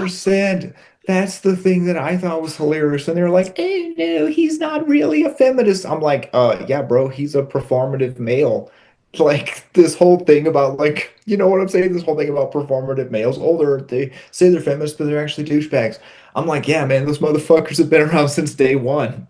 100%. That's the thing that I thought was hilarious. And they're like, no, he's not really a feminist. I'm like, yeah, bro, he's a performative male. Like this whole thing about like, you know what I'm saying? This whole thing about performative males. Oh, they say they're feminists, but they're actually douchebags. I'm like, yeah, man, those motherfuckers have been around since day one.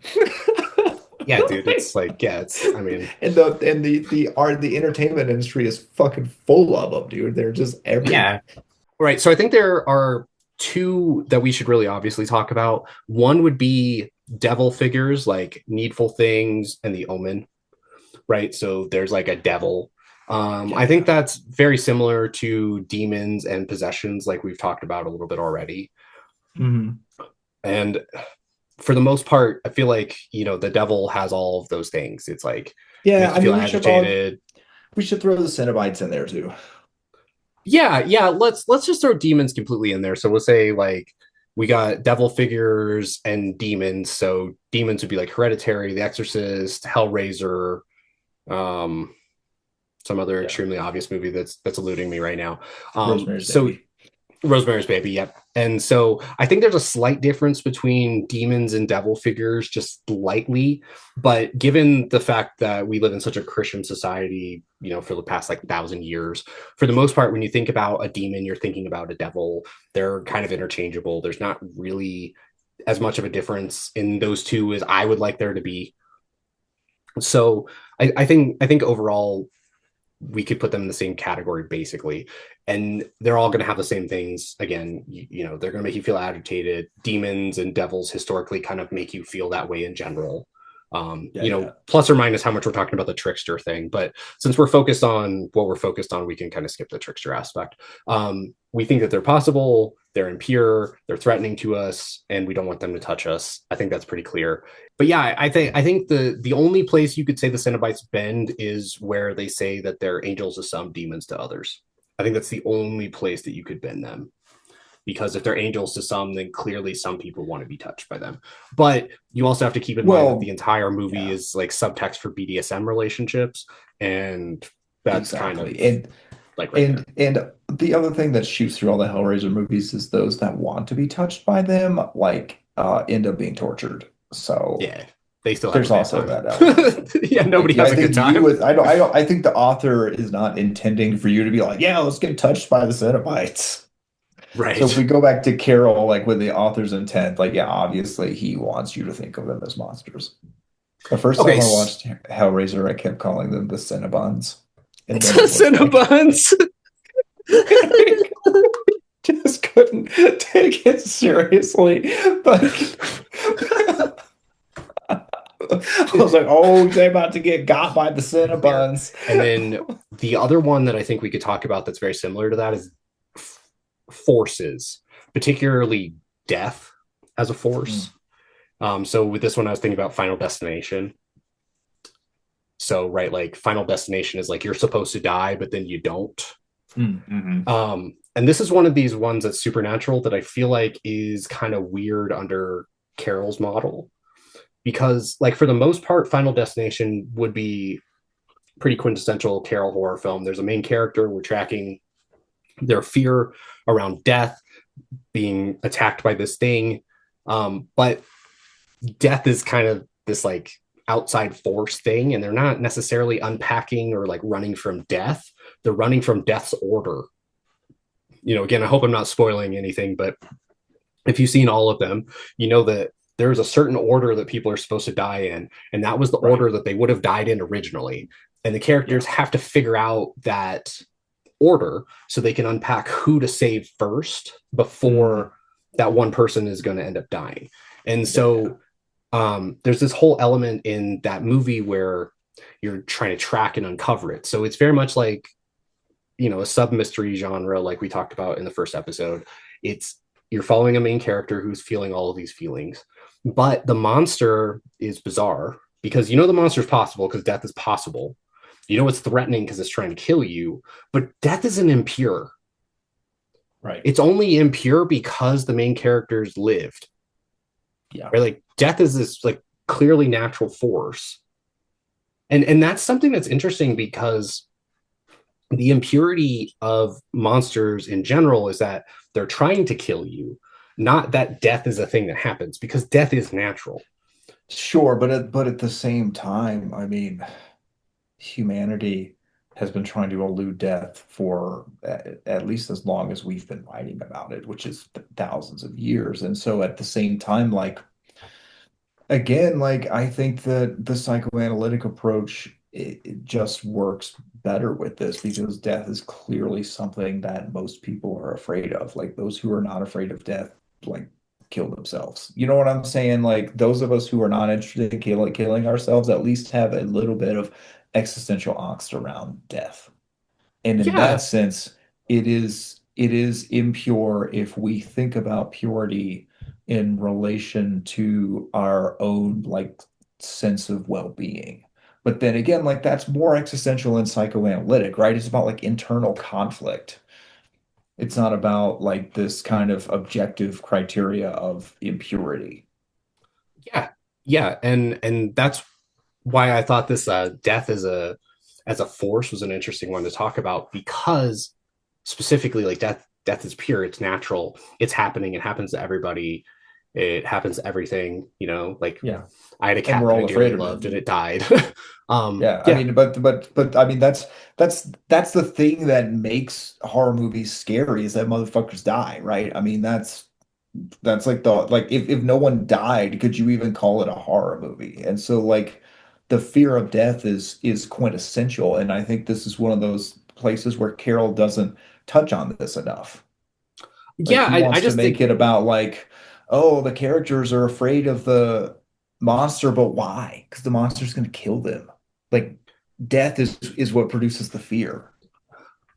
Yeah, dude, it's like yeah, it's I mean The entertainment industry is fucking full of them, dude. They're just everywhere. yeah. Right. So I think there are 2 that we should really obviously talk about. One would be devil figures like Needful Things and the Omen, right? So there's like a devil. Yeah, I think yeah. that's very similar to demons and possessions, like we've talked about a little bit already. Hmm. And for the most part, I feel like, the devil has all of those things. It's like Yeah, make I you feel mean, agitated. we should throw the Cenobites in there too. Yeah, yeah, let's just throw demons completely in there. So we'll say like we got devil figures and demons. So demons would be like Hereditary, The Exorcist, Hellraiser, um, some other Yeah, extremely obvious movie that's eluding me right now. Rosemary's So Baby. Rosemary's Baby, yep. And so I think there's a slight difference between demons and devil figures, just slightly. But given the fact that we live in such a Christian society, for the past like 1,000 years, for the most part, when you think about a demon, you're thinking about a devil. They're kind of interchangeable. There's not really as much of a difference in those two as I would like there to be. So I think overall we could put them in the same category basically, and they're all going to have the same things. Again, they're going to make you feel agitated. Demons and devils historically kind of make you feel that way in general. Yeah, yeah. Plus or minus how much we're talking about the trickster thing, but since we're focused on what we're focused on, we can kind of skip the trickster aspect. We think that they're possible, they're impure, they're threatening to us, and we don't want them to touch us. I think that's pretty clear. But yeah, I think the only place you could say the Cenobites bend is where they say that they're angels to some, demons to others. I think that's the only place that you could bend them. Because if they're angels to some, then clearly some people want to be touched by them. But you also have to keep in mind that the Well, entire movie yeah, is like subtext for BDSM relationships, and that's kind of exactly. And like right and there. and the other thing that shoots through all the Hellraiser movies is those that want to be touched by them, like, end up being tortured. So Yeah, they still have a there's bad also time. that element. Yeah, Like, nobody yeah, has I a good think you time. would. I think the author is not intending for you to be like, yeah, let's get touched by the Cenobites. So if we Right. go back to Carroll, like with the author's intent, like, yeah, obviously he wants you to think of them as monsters. The first Okay, time I watched Hellraiser, I kept calling them the Cinnabons, and then it was like Cinnabons. I just couldn't take it seriously. But I was like, oh, they're about to get got by the There. Cinnabons. And then the other one that I think we could talk about that's very similar to that is forces, particularly death as a Mm, force. So with this one, I was thinking about Final Destination. So right, like Final Destination is like you're supposed to die, but then you don't. mhm. And this is one of these ones that's supernatural that I feel like is kind of weird under Carol's model because, like, for the most part, Final Destination would be pretty quintessential Carol horror film. There's a main character. We're tracking their fear around death, being attacked by this thing. But death is kind of this like outside force thing, and they're not necessarily unpacking or like running from death. They're running from death's order. Again, I hope I'm not spoiling anything, but if you've seen all of them, you know that there's a certain order that people are supposed to die in, and that was the Right. order that they would have died in originally. And the characters Yeah. have to figure out that order so they can unpack who to save first Mm, before that one person is going to end up dying. And yeah, yeah. so there's this whole element in that movie where you're trying to track and uncover it. So it's very much like, a sub mystery genre, like we talked about in the first episode. It's You're following a main character who's feeling all of these feelings, but the monster is bizarre because the monster is possible because death is possible. It's threatening because it's trying to kill you, but death isn't impure. Right. It's only impure because the main characters lived. Yeah. Right? Like death is this like clearly natural force. And that's something that's interesting because the impurity of monsters in general is that they're trying to kill you, not that death is a thing that happens because death is natural. Sure, but at the same time, I mean, humanity has been trying to elude death for at least as long as we've been writing about it, which is thousands of years. And so at the same time, like, again, like, I think that the psychoanalytic approach, it just works better with this because death is clearly something that most people are afraid of. Like, those who are not afraid of death, like, kill themselves. You know what I'm saying? Like, those of us who are not interested in killing ourselves at least have a little bit of existential angst around death. And in that Yeah, sense, it is impure if we think about purity in relation to our own like sense of well-being. But then again, like that's more existential and psychoanalytic, right? It's about like internal conflict. It's not about like this kind of objective criteria of impurity. Yeah, yeah, and that's why I thought this death as a force was an interesting one to talk about, because specifically like death is pure, it's natural, it's happening, it happens to everybody, it happens to everything, you know, like Yeah. I had a And cat we're that I all dearly afraid of it. loved and it died. Yeah, I Yeah. mean, but I mean that's the thing that makes horror movies scary is that motherfuckers die, right? I mean, that's like the like if no one died, could you even call it a horror movie? And so like the fear of death is quintessential, and I think this is one of those places where Carroll doesn't touch on this enough. Like Yeah, he I wants to just make think, it about like, oh, the characters are afraid of the monster, but why? Because the monster's going to kill them. Like death is what produces the fear.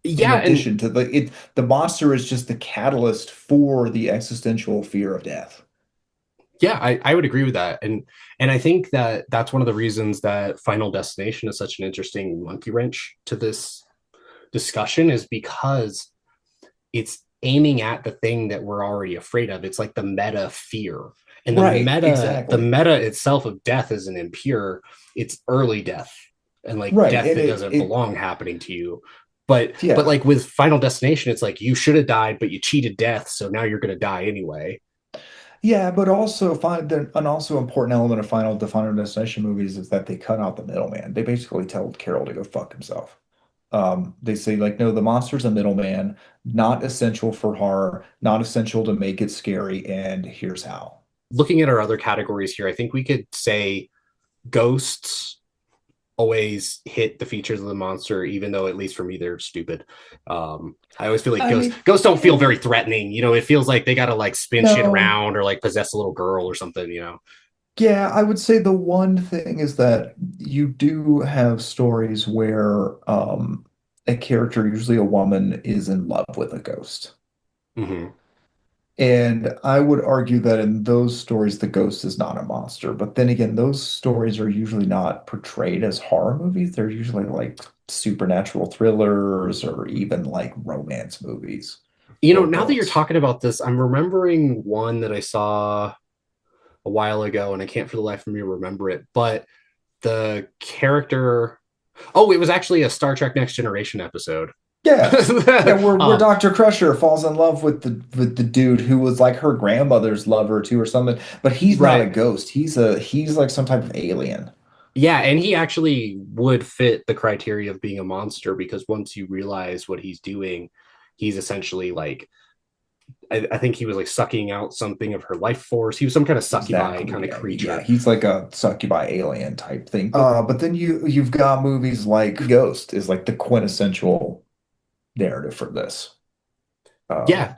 In yeah, and addition to the monster is just the catalyst for the existential fear of death. yeah, I would agree with that. And I think that that's one of the reasons that Final Destination is such an interesting monkey wrench to this discussion, is because it's aiming at the thing that we're already afraid of. It's like the meta fear. And Right, the exactly. meta itself of death isn't impure, it's early death and like Right, death and that it doesn't it belong happening to you. But yeah. like with Final Destination, it's like you should have died, but you cheated death, so now you're gonna die anyway. Yeah, but also find an also important element of the Final Destination movies is that they cut out the middleman. They basically tell Carol to go fuck himself. They say like, no, the monster's a middleman, not essential for horror, not essential to make it scary, and here's how. Looking at our other categories here, I think we could say ghosts always hit the features of the monster, even though at least for me they're stupid. I always feel like I mean, ghosts don't feel eh, very threatening. You know, it feels like they gotta like spin shit no. around or like possess a little girl or something. You know. Yeah, I would say the one thing is that you do have stories where a character, usually a woman, is in love with a ghost. Mm-hmm. And I would argue that in those stories, the ghost is not a monster. But then again, those stories are usually not portrayed as horror movies. They're usually like supernatural thrillers or even like romance movies You know, or now that you're books. talking about this, I'm remembering one that I saw a while ago, and I can't for the life of me remember it. But the character, oh, it was actually a Star Trek Next Generation episode. Yeah. Yeah, where um, Dr. Crusher falls in love with the dude who was like her grandmother's lover too or something. But he's not a right. ghost. He's like some type of alien. Yeah, and he actually would fit the criteria of being a monster, because once you realize what he's doing, he's essentially like, I think he was like sucking out something of her life force. He was some kind of succubi Exactly. kind of Yeah. Yeah. creature. He's like a succubi alien type thing. But then you've got movies like Ghost is like the quintessential narrative for this. Yeah, Um,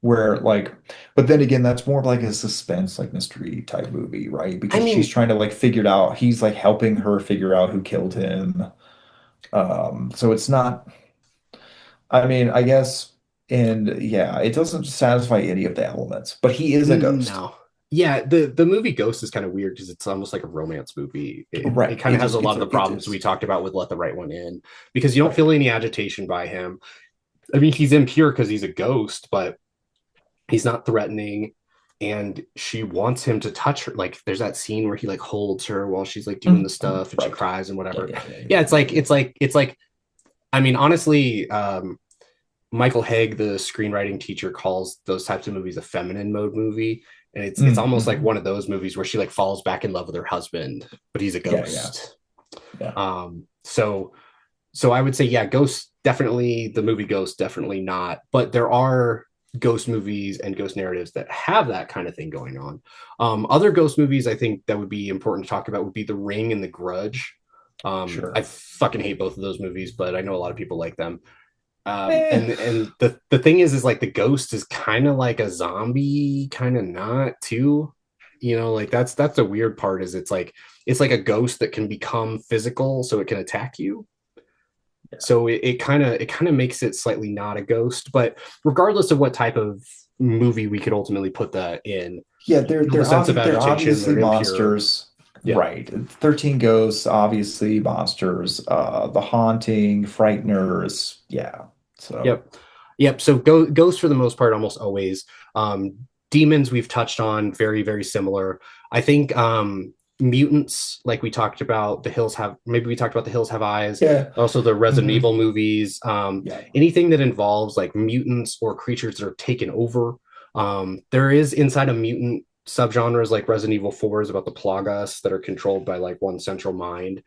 where like, but then again, that's more of like a suspense, like mystery type movie, right? I Because she's mean, trying to like figure it out. He's like helping her figure out who killed him. So it's not, I mean, I guess, and yeah, it doesn't satisfy any of the elements, but he is a ghost. no. Yeah, the movie Ghost is kind of weird because it's almost like a romance movie. It Right. kind of has a lot of the It problems we is. talked about with Let the Right One In, because you don't Right. feel any agitation by him. I mean, he's impure because he's a ghost, but he's not threatening. And she wants him to touch her. Like, there's that scene where he like holds her while she's like doing the Mhm. stuff and she Right. cries and Yeah, whatever. yeah, yeah, Yeah, yeah, yeah, yeah. it's like, I mean, honestly, Michael Haig, the screenwriting teacher, calls those types of movies a feminine mode movie. And it's almost like Mm-hmm. one of those movies where she like falls back in love with her husband, but he's a Yeah, yeah, ghost. yeah. So so I would say, yeah, Ghost definitely, the movie Ghost definitely not, but there are ghost movies and ghost narratives that have that kind of thing going on. Other ghost movies I think that would be important to talk about would be The Ring and The Grudge. I Sure. fucking hate both of those movies, but I know a lot of people like them. Eh, And the thing is like the ghost is kind of like a zombie, kind of not too. You know, like that's the weird part, is it's like a ghost that can become physical so it can attack you. yeah. So it kind of makes it slightly not a ghost. But regardless of what type of movie we could ultimately put that in. Yeah, You feel the sense of they're agitation, obviously they're impure. monsters. Yeah. Right. 13 Ghosts, obviously monsters. The Haunting, Frighteners. Yeah. So, Yep. Yep. So ghosts for the most part, almost always. Demons we've touched on, very, very similar. I think mutants, like we talked about, maybe we talked about The Hills Have Eyes, yeah. also the Resident Hmm. Evil movies. Yeah. Anything that involves like mutants or creatures that are taken over. There is inside a mutant subgenres like Resident Evil 4 is about the Plagas that are controlled by like one central mind.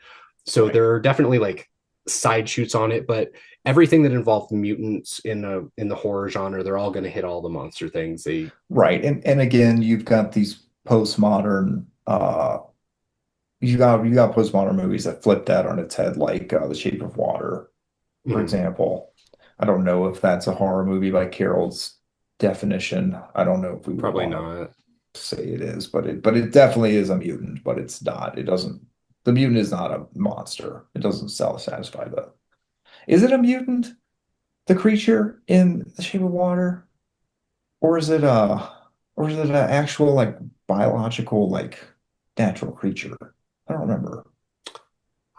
So Right. there are definitely like side shoots on it, but everything that involved mutants in the horror genre, they're all going to hit all the monster things. They Right. And again, you've got these postmodern you got postmodern movies that flip that on its head, like The Shape of Water, for mm, example. I don't know if that's a horror movie by Carroll's definition. I don't know if we would probably want not. to say it is, but it definitely is a mutant, but it's not. It doesn't the mutant is not a monster. It doesn't satisfy the. Is it a mutant, the creature in The Shape of Water? Or is it an actual like biological like natural creature? I don't remember.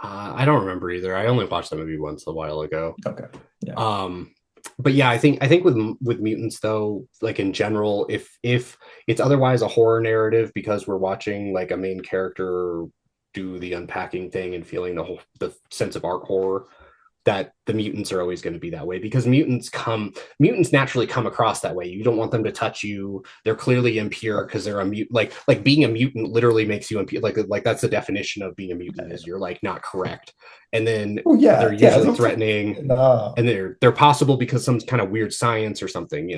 I don't remember either. I only watched that movie once a while ago. Okay. Yeah. Um, but yeah, I think with mutants though, like in general, if it's otherwise a horror narrative because we're watching like a main character do the unpacking thing and feeling the sense of art horror, that the mutants are always going to be that way because mutants naturally come across that way. You don't want them to touch you. They're clearly impure because they're a mutant. Like being a mutant literally makes you impure. Like that's the definition of being a mutant is you're like not correct. And then Oh they're yeah, yeah. usually threatening and they're possible because some kind of weird science or something.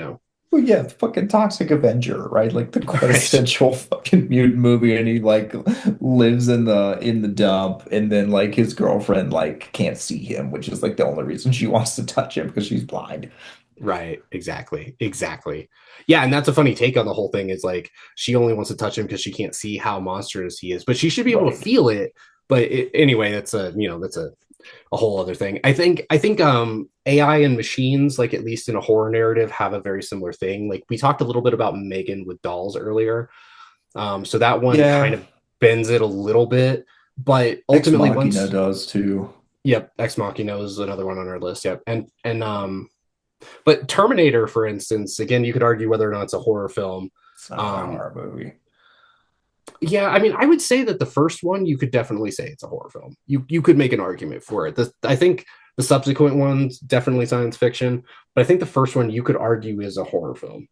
Well, yeah, the fucking Toxic Avenger, right? Like the Right. quintessential fucking mutant movie, and he like lives in the dump, and then like his girlfriend like can't see him, which is like the only reason she wants to touch him because she's blind. Right, exactly. Yeah, and that's a funny take on the whole thing is like she only wants to touch him because she can't see how monstrous he is, but she should be able to Right. feel it. But anyway, that's a whole other thing. I think AI and machines, like at least in a horror narrative, have a very similar thing. Like we talked a little bit about Megan with dolls earlier, so that one kind Yeah. of bends it a little bit, but Ex ultimately Machina once. does too. Yep, Ex Machina is another one on our list. Yep, and but Terminator, for instance, again, you could argue whether or not it's a horror film. It's not a Um, horror movie. yeah, I mean, I would say that the first one you could definitely say it's a horror film. You could make an argument for it. I think the subsequent ones definitely science fiction, but I think the first one you could argue is a horror film.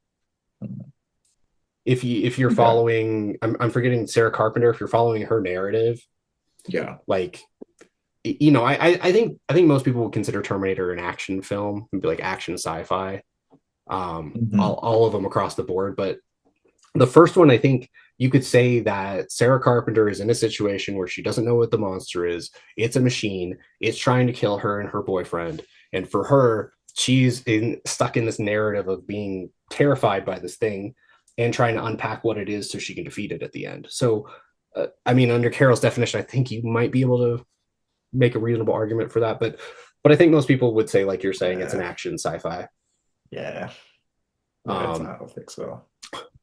If you're Okay. following, I'm forgetting Sarah Carpenter. If you're following her narrative, Yeah. like I think most people would consider Terminator an action film, maybe like action sci-fi. All Hmm. all of them across the board, but the first one, I think you could say that Sarah Carpenter is in a situation where she doesn't know what the monster is. It's a machine. It's trying to kill her and her boyfriend. And for her, stuck in this narrative of being terrified by this thing and trying to unpack what it is so she can defeat it at the end. So, I mean, under Carol's definition, I think you might be able to make a reasonable argument for that. But I think most people would say, like you're saying, it's an Yeah. action sci-fi. Yeah. Yeah, I Um, don't think so.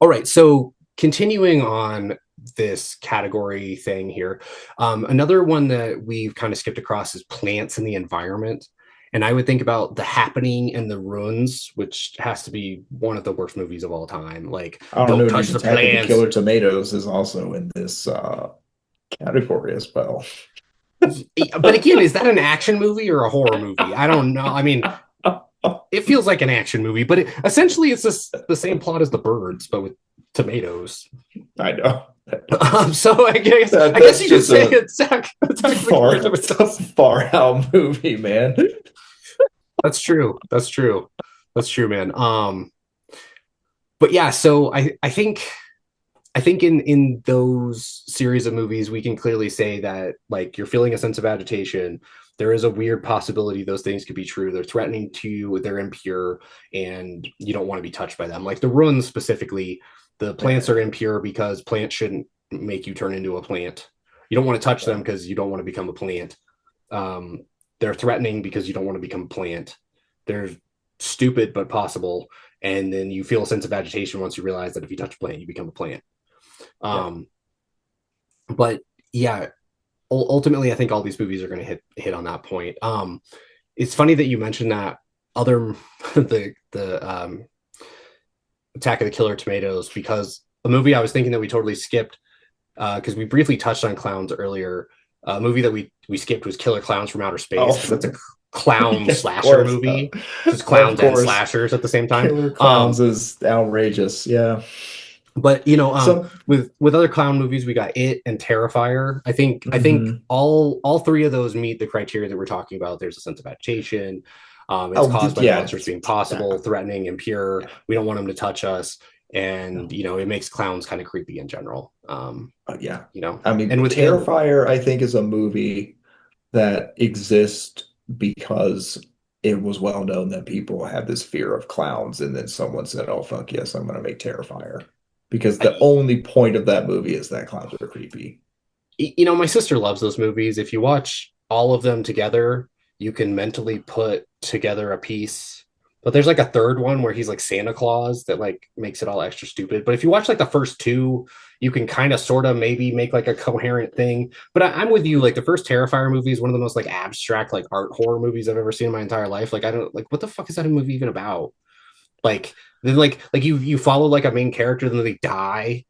All right, so continuing on this category thing here, another one that we've kind of skipped across is plants and the environment. And I would think about The Happening and The Ruins, which has to be one of the worst movies of all time. Like, I don't don't know, dude. touch the Attack of the plants. Killer Tomatoes is also in this category as well. But again, is that an action movie or a horror movie? I don't know. I mean, it feels like an action movie, but essentially it's just the same plot as The Birds, but with tomatoes. I know. So I guess That's you could just say a it's actually far Killer it's a Tomatoes. far out movie, man. That's true. That's true, man. But yeah, so I think in those series of movies, we can clearly say that like you're feeling a sense of agitation. There is a weird possibility those things could be true. They're threatening to you, they're impure, and you don't want to be touched by them. Like the ruins specifically, the plants are Yeah, impure because plants shouldn't make you turn into a plant. You don't want to touch them yeah, because you don't want to become a plant. They're threatening because you don't want to become a plant. They're stupid but possible, and then you feel a sense of agitation once you realize that if you touch a plant, you become a plant. Yeah. Um, but yeah, ultimately, I think all these movies are going to hit on that point. It's funny that you mentioned that other the Attack of the Killer Tomatoes, because a movie I was thinking that we totally skipped, because we briefly touched on clowns earlier. A movie that we skipped was Killer Clowns from Outer Space, Oh, because that's a clown yeah, of slasher course. movie. So it's Of clowns and course. slashers at the same time. Killer Clowns is outrageous. Yeah. But So, with other clown movies, we got It and Terrifier. I think mhm. all three of those meet the criteria that we're talking about. There's a sense of agitation. It's Oh, caused by the yeah. monsters being Yeah. possible, threatening, impure. Yeah. We don't want them to touch us, and No. it makes clowns kind of creepy in general. Yeah. You know, I mean, and with it, Terrifier, I think, is a movie that exists because it was well known that people had this fear of clowns, and then someone said, "Oh fuck yes, I'm gonna make Terrifier," because the I, only point of that movie is that clowns are creepy. my sister loves those movies. If you watch all of them together, you can mentally put together a piece. But there's like a third one where he's like Santa Claus that like makes it all extra stupid. But if you watch like the first two, you can kind of sort of maybe make like a coherent thing. But I'm with you. Like the first Terrifier movie is one of the most like abstract like art horror movies I've ever seen in my entire life. Like I don't like what the fuck is that a movie even about? Like then like you follow like a main character, then they die,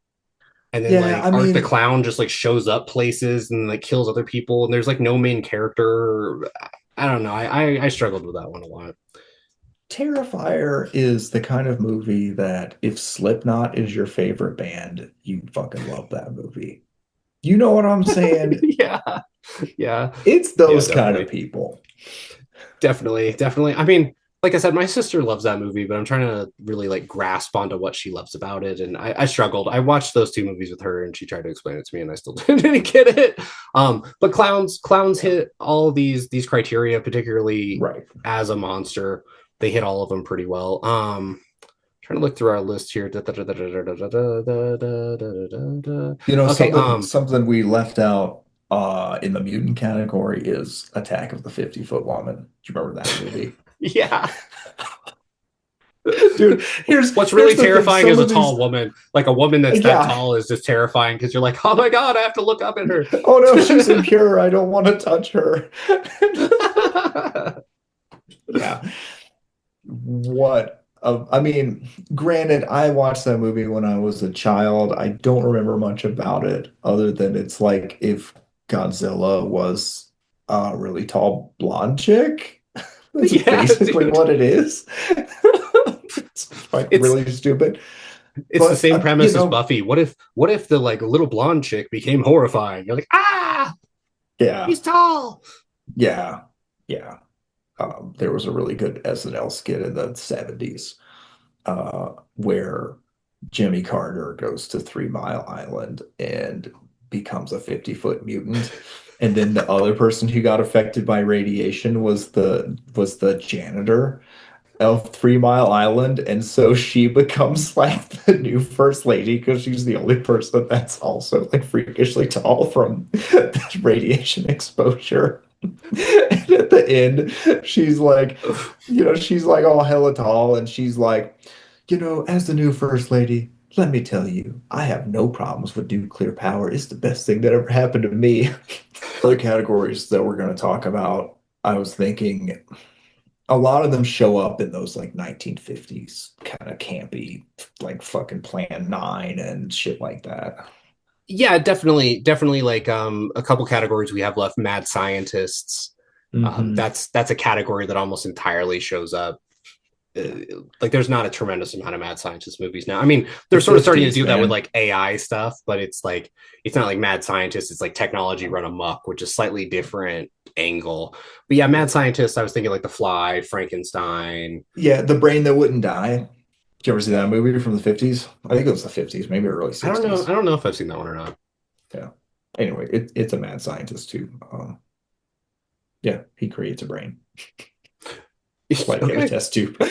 and then Yeah, like I Art the mean, Clown just like shows up places and like kills other people, and there's like no main character. I don't know. I struggled with that one a lot. Terrifier is the kind of movie that if Slipknot is your favorite band, you fucking love that movie. You know what I'm saying? Yeah, yeah, It's yeah, those kind of definitely, people. definitely. I mean, like I said, my sister loves that movie, but I'm trying to really like grasp onto what she loves about it, and I struggled. I watched those two movies with her, and she tried to explain it to me, and I still didn't get it. But clowns Yeah, hit all these criteria, particularly right. as a monster. They hit all of them pretty well. Trying to look through our list here. You know, Okay. something we left out in the mutant category is Attack of the 50-Foot Woman. Do you remember that movie? Yeah. Dude, What's really here's the thing. terrifying Some is a of tall these, woman. Like a woman that's that yeah. tall is just terrifying because you're like, oh my god, I have to look up at her. Oh no, she's impure. I don't want to touch her. Yeah. What? I mean, granted, I watched that movie when I was a child. I don't remember much about it other than it's like if Godzilla was a really tall blonde chick. That's Yeah, basically dude. what it is. It's like It's really stupid. it's the But same you premise as know, Buffy. What if the like little blonde chick became horrifying? You're like, ah, yeah, he's tall. yeah, yeah. There was a really good SNL skit in the 70s where Jimmy Carter goes to 3 Mile Island and becomes a 50-foot mutant. And then the other person who got affected by radiation was the janitor of 3 Mile Island. And so she becomes like the new first lady because she's the only person that's also like freakishly tall from radiation exposure. And at the end, she's like, she's like all hella tall, and she's like, as the new first lady, let me tell you, I have no problems with nuclear power. It's the best thing that ever happened to me. Other categories that we're going to talk about, I was thinking a lot of them show up in those like 1950s kind of campy, like fucking Plan 9 and shit like that. Yeah, definitely like a couple categories we have left. Mad scientists. Hmm. That's a category that almost entirely shows up. Like there's not a tremendous amount of mad scientist movies now. I mean, The they're sort of starting to 50s, do that with man. like AI stuff, but it's like it's not like mad scientists. It's like technology run amok, which is slightly different angle. But yeah, mad scientists. I was thinking like The Fly, Frankenstein. Yeah, The Brain That Wouldn't Die. Did you ever see that movie from the 50s? I think it was the 50s, maybe early I don't know. 60s. I don't know if I've seen that one or not. Yeah. Anyway, it's a mad scientist too. Yeah, he creates a brain. That's why he had a Okay. test tube.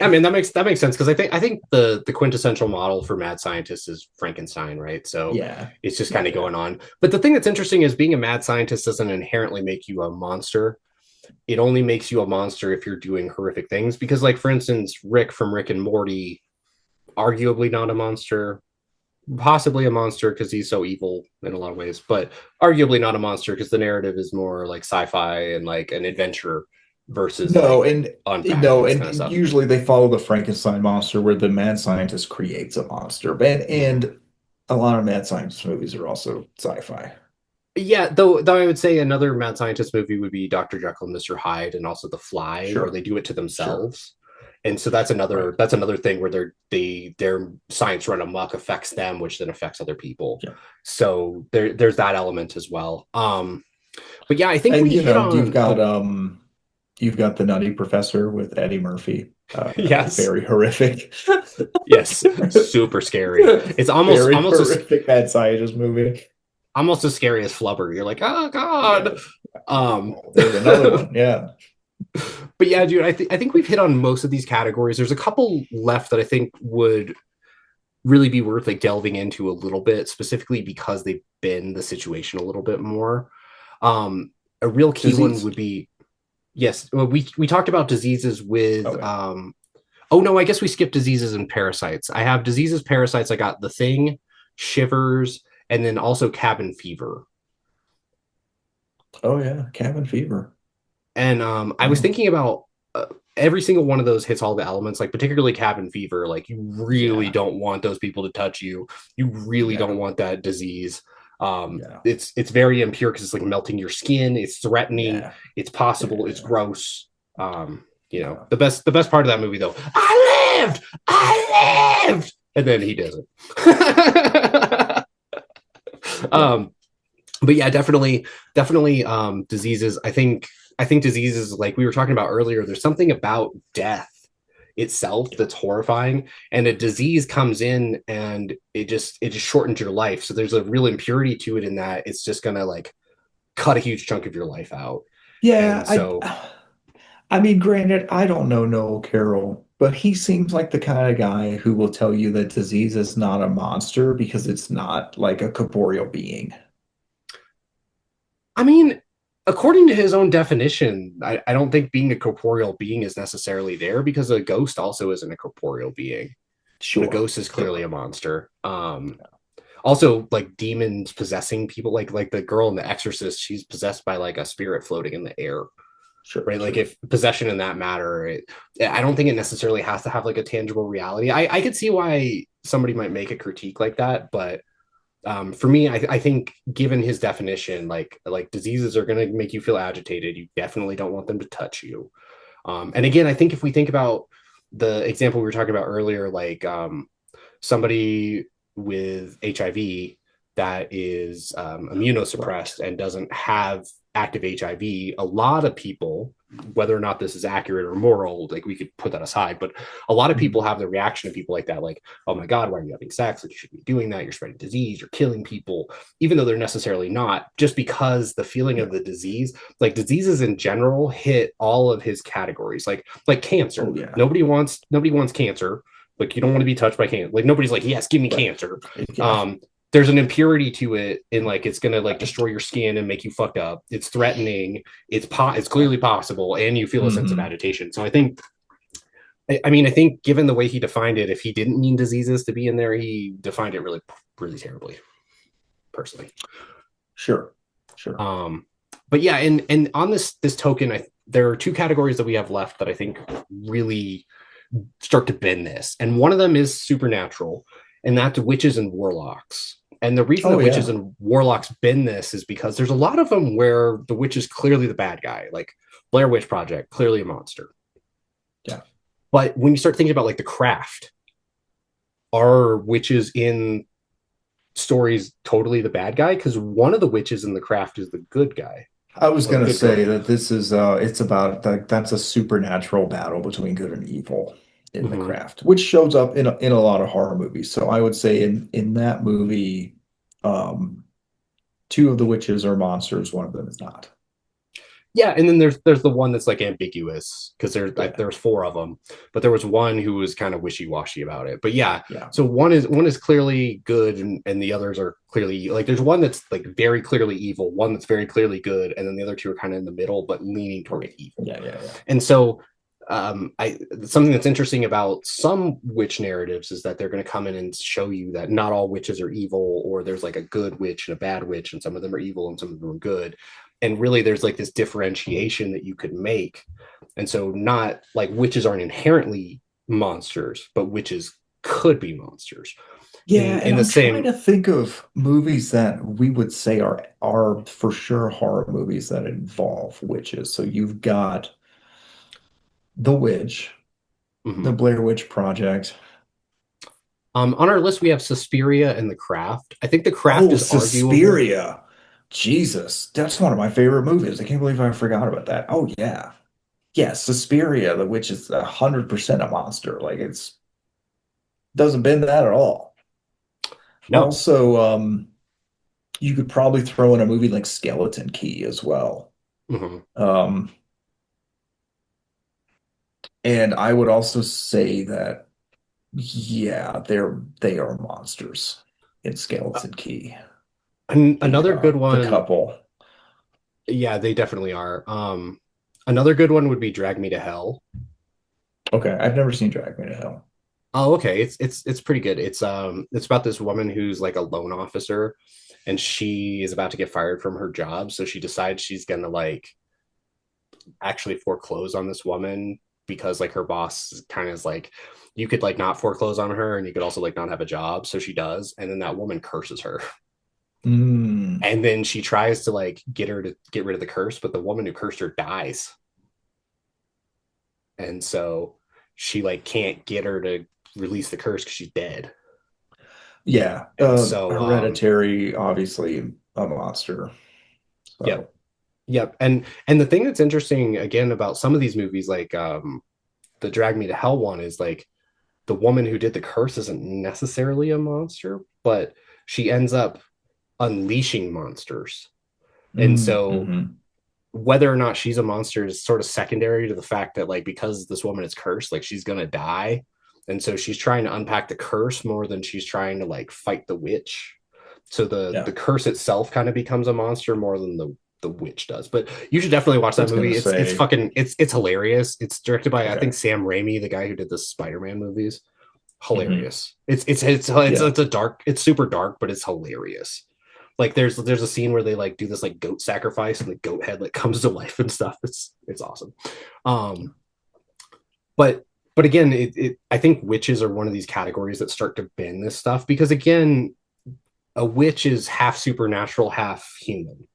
I mean that makes sense because I think the quintessential model for mad scientist is Frankenstein, right? So Yeah. it's just kind Yeah, of yeah. going on. But the thing that's interesting is being a mad scientist doesn't inherently make you a monster. it only makes you a monster if you're doing horrific things. Because, like, for instance, Rick from Rick and Morty, arguably not a monster, possibly a monster because he's so evil in a lot of ways, but arguably not a monster because the narrative is more like sci-fi and like an adventure versus No, like and unpacking no, this kind of and stuff. usually they follow the Frankenstein monster where the mad scientist creates a monster. Mm-hmm. And a lot of mad scientist movies are also sci-fi. Yeah, though I would say another mad scientist movie would be Dr. Jekyll and Mr. Hyde and also The Fly, where they Sure, do it to sure, themselves. And so that's right. another thing where their science run amok affects them, which then affects other people. Yeah. So there's that element as well. But yeah, I think And we hit on you've got the Nutty Professor with Eddie Murphy. yes. Very horrific. Yes, super scary. It's Very horrific mad scientist movie. almost as scary as Flubber. You're like, oh Yeah. god. Oh, there's another one. Yeah. But yeah, dude, I think we've hit on most of these categories. There's a couple left that I think would really be worth like delving into a little bit, specifically because they've been the situation a little bit more. A real key one Disease. would be yes. Well, we talked about diseases with Okay. oh no, I guess we skipped diseases and parasites. I have diseases, parasites. I got the thing, shivers, and then also cabin fever. Oh yeah. Cabin fever. And I was Oh thinking about every single one of those hits all the elements, like particularly cabin fever. Like you really yeah. don't want those people to touch you. You really don't Yeah. want that disease. Yeah. It's very impure because it's like melting your skin. It's threatening. Yeah. It's possible. It's Yeah. gross. Yeah. The best part of that movie though, I lived, and then he does it. Yeah. um, but yeah, definitely diseases. I think diseases like we were talking about earlier, there's something about death itself Yeah. that's horrifying, and a disease comes in and it just shortens your life. So there's a real impurity to it in that it's just gonna like cut a huge chunk of your life out. Yeah, And so I mean, granted, I don't know Noel Carroll, but he seems like the kind of guy who will tell you that disease is not a monster because it's not like a corporeal being. I mean, according to his own definition, I don't think being a corporeal being is necessarily there because a ghost also isn't a corporeal being. And a Sure, ghost is clearly a sure. monster. Also like demons possessing people, like the girl in The Exorcist, she's possessed by like a spirit floating in the air, Sure, right? Like sure. if possession in that matter, I don't think it necessarily has to have like a tangible reality. I could see why somebody might make a critique like that, but for me, I think given his definition, like diseases are going to make you feel agitated. You definitely don't want them to touch you. And again, I think if we think about the example we were talking about earlier, like somebody with HIV that is Right. immunosuppressed and doesn't have active HIV, a lot of people, whether or not this is accurate or moral, like we could put that aside, but a lot of people Mhm. have the reaction of people like that, like, oh my God, why are you having sex? Like, you shouldn't be doing that. You're spreading disease, you're killing people, even though they're necessarily not, just because the feeling of Yeah. the disease, like diseases in general, hit all of his categories, like cancer. Oh yeah. Nobody wants cancer. Like you don't want to be touched by cancer. Like nobody's like, yes, give me Right. cancer. Yeah. There's an impurity to it, and like it's gonna like Right. destroy your skin and make you fucked up. It's threatening. It's clearly possible, and you feel a sense of Hmm. agitation. So I think, I mean, I think given the way he defined it, if he didn't mean diseases to be in there, he defined it really terribly, personally. Sure. Sure. Um, but yeah, and on this token, there are two categories that we have left that I think really start to bend this. And one of them is supernatural, and that's witches and warlocks. And the reason Oh that witches yeah. and warlocks bend this is because there's a lot of them where the witch is clearly the bad guy, like Blair Witch Project, clearly a monster. Yeah. But when you start thinking about like the craft, are witches in stories totally the bad guy? Because one of the witches in the craft is the good guy I was or the gonna good girl. say that this is it's about that's a supernatural battle between good and evil in the Mm-hmm. craft, which shows up in a lot of horror movies. So I would say in that movie, um, two of the witches are monsters, one of them is not. Yeah, and then there's the one that's like ambiguous because Yeah, there's four of them, but there was one who was kind of wishy washy about it. But yeah, yeah, so one is clearly good, and the others are clearly like there's one that's like very clearly evil, one that's very clearly good, and then the other two are kind of in the middle, but leaning toward right. evil. Yeah, yeah, yeah. And so I something that's interesting about some witch narratives is that they're going to come in and show you that not all witches are evil, or there's like a good witch and a bad witch, and some of them are evil and some of them are good. And really, there's like this differentiation that you could make. And so, not like witches aren't inherently monsters, but witches could be monsters. Yeah, In and the I'm trying same, to think of movies that we would say are for sure horror movies that involve witches. So you've got The Witch, The mhm. Blair Witch Project. On our list we have Suspiria and The Craft. I think The Craft Oh, is arguable. Suspiria. Jesus, that's one of my favorite movies. I can't believe I forgot about that. Oh yeah. Yeah, Suspiria, the witch is 100% a monster. Like it's doesn't bend that at all. No. Also, you could probably throw in a movie like Skeleton Key as well. Mhm. Um, and I would also say that yeah, they are monsters in Uh, Skeleton Key. Another good The one, couple. yeah, they definitely are. Another good one would be Drag Me to Hell. Okay, I've never seen Drag Me to Hell. Oh, okay. It's pretty good. It's about this woman who's like a loan officer, and she is about to get fired from her job, so she decides she's gonna like actually foreclose on this woman because like her boss kind of is like you could like not foreclose on her and you could also like not have a job, so she does, and then that woman curses her. Mm, And then she tries to like get her to get rid of the curse, but the woman who cursed her dies. And so she like can't get her to release the curse because she's dead. yeah, And so Hereditary, obviously a monster. yep. So Yep. And the thing that's interesting again about some of these movies, like the Drag Me to Hell one, is like the woman who did the curse isn't necessarily a monster, but she ends up unleashing monsters. And so mhm. whether or not she's a monster is sort of secondary to the fact that like because this woman is cursed, like she's gonna die. And so she's trying to unpack the curse more than she's trying to like fight the witch. So the Yeah, curse itself kind of becomes a monster more than the witch does. But you should definitely watch I that was gonna movie. It's say, fucking it's hilarious. It's directed by I okay. think Sam Raimi, the guy who did the Spider-Man movies. Hmm. Hilarious. It's Yeah. a dark, it's super dark, but it's hilarious. Like there's a scene where they like do this like goat sacrifice and the goat head like comes to life and stuff. It's awesome. Um, but but again, I think witches are one of these categories that start to bend this stuff because again, a witch is half supernatural, half human.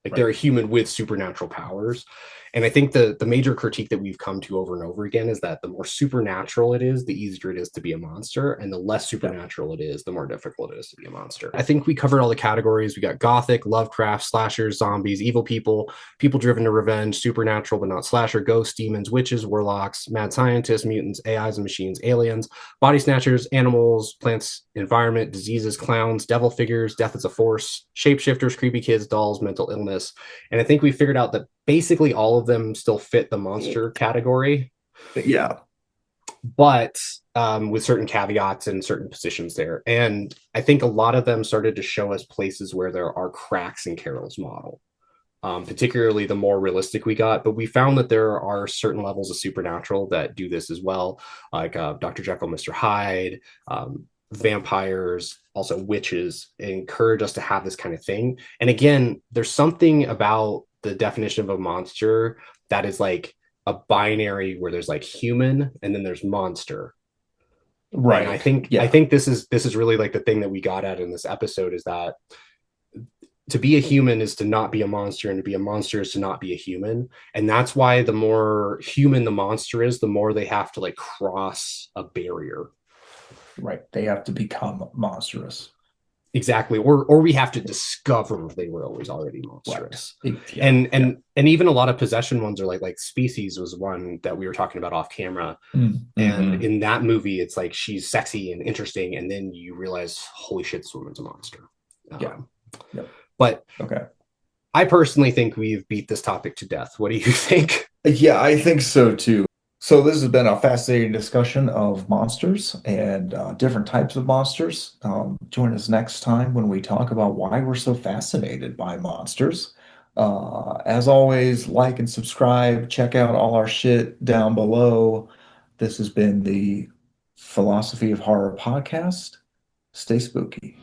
Like they're Right. a human with supernatural powers. And I think the major critique that we've come to over and over again is that the more supernatural it is, the easier it is to be a monster, and the less Yeah. supernatural it is, the more difficult it is to be a monster. I think we covered all the categories. We got gothic, Lovecraft, slashers, zombies, evil people, people driven to revenge, supernatural but not slasher, ghosts, demons, witches, warlocks, mad scientists, mutants, AIs and machines, aliens, body snatchers, animals, plants, environment, diseases, clowns, devil figures, death as a force, shapeshifters, creepy kids, dolls, mental illness. And I think we figured out that basically all of them still fit the monster category, Yeah. but with certain caveats and certain positions there. And I think a lot of them started to show us places where there are cracks in Carroll's model. Particularly the more realistic we got, but we found that there are certain levels of supernatural that do this as well, like Dr. Jekyll, Mr. Hyde, vampires, also witches, encourage us to have this kind of thing. And again, there's something about the definition of a monster that is like a binary where there's like human and then there's monster. And I Right. think I Yeah. think this is really like the thing that we got at in this episode is that to be a human is to not be a monster, and to be a monster is to not be a human. And that's why the more human the monster is, the more they have to like cross a barrier. Right. They have to become monstrous. Exactly. Or we have to discover they were always already Right. monstrous. Yeah. And Yeah. and even a lot of possession ones are like Species was one that we were talking about off camera. And Mm-hmm. in that movie, it's like she's sexy and interesting, and then you realize, holy shit, this woman's a monster. Yeah. Um, Yep. but Okay. I personally think we've beat this topic to death. What do you think? Yeah, I think so too. So this has been a fascinating discussion of monsters and different types of monsters. Join us next time when we talk about why we're so fascinated by monsters. As always, like and subscribe. Check out all our shit down below. This has been the Philosophy of Horror podcast. Stay spooky.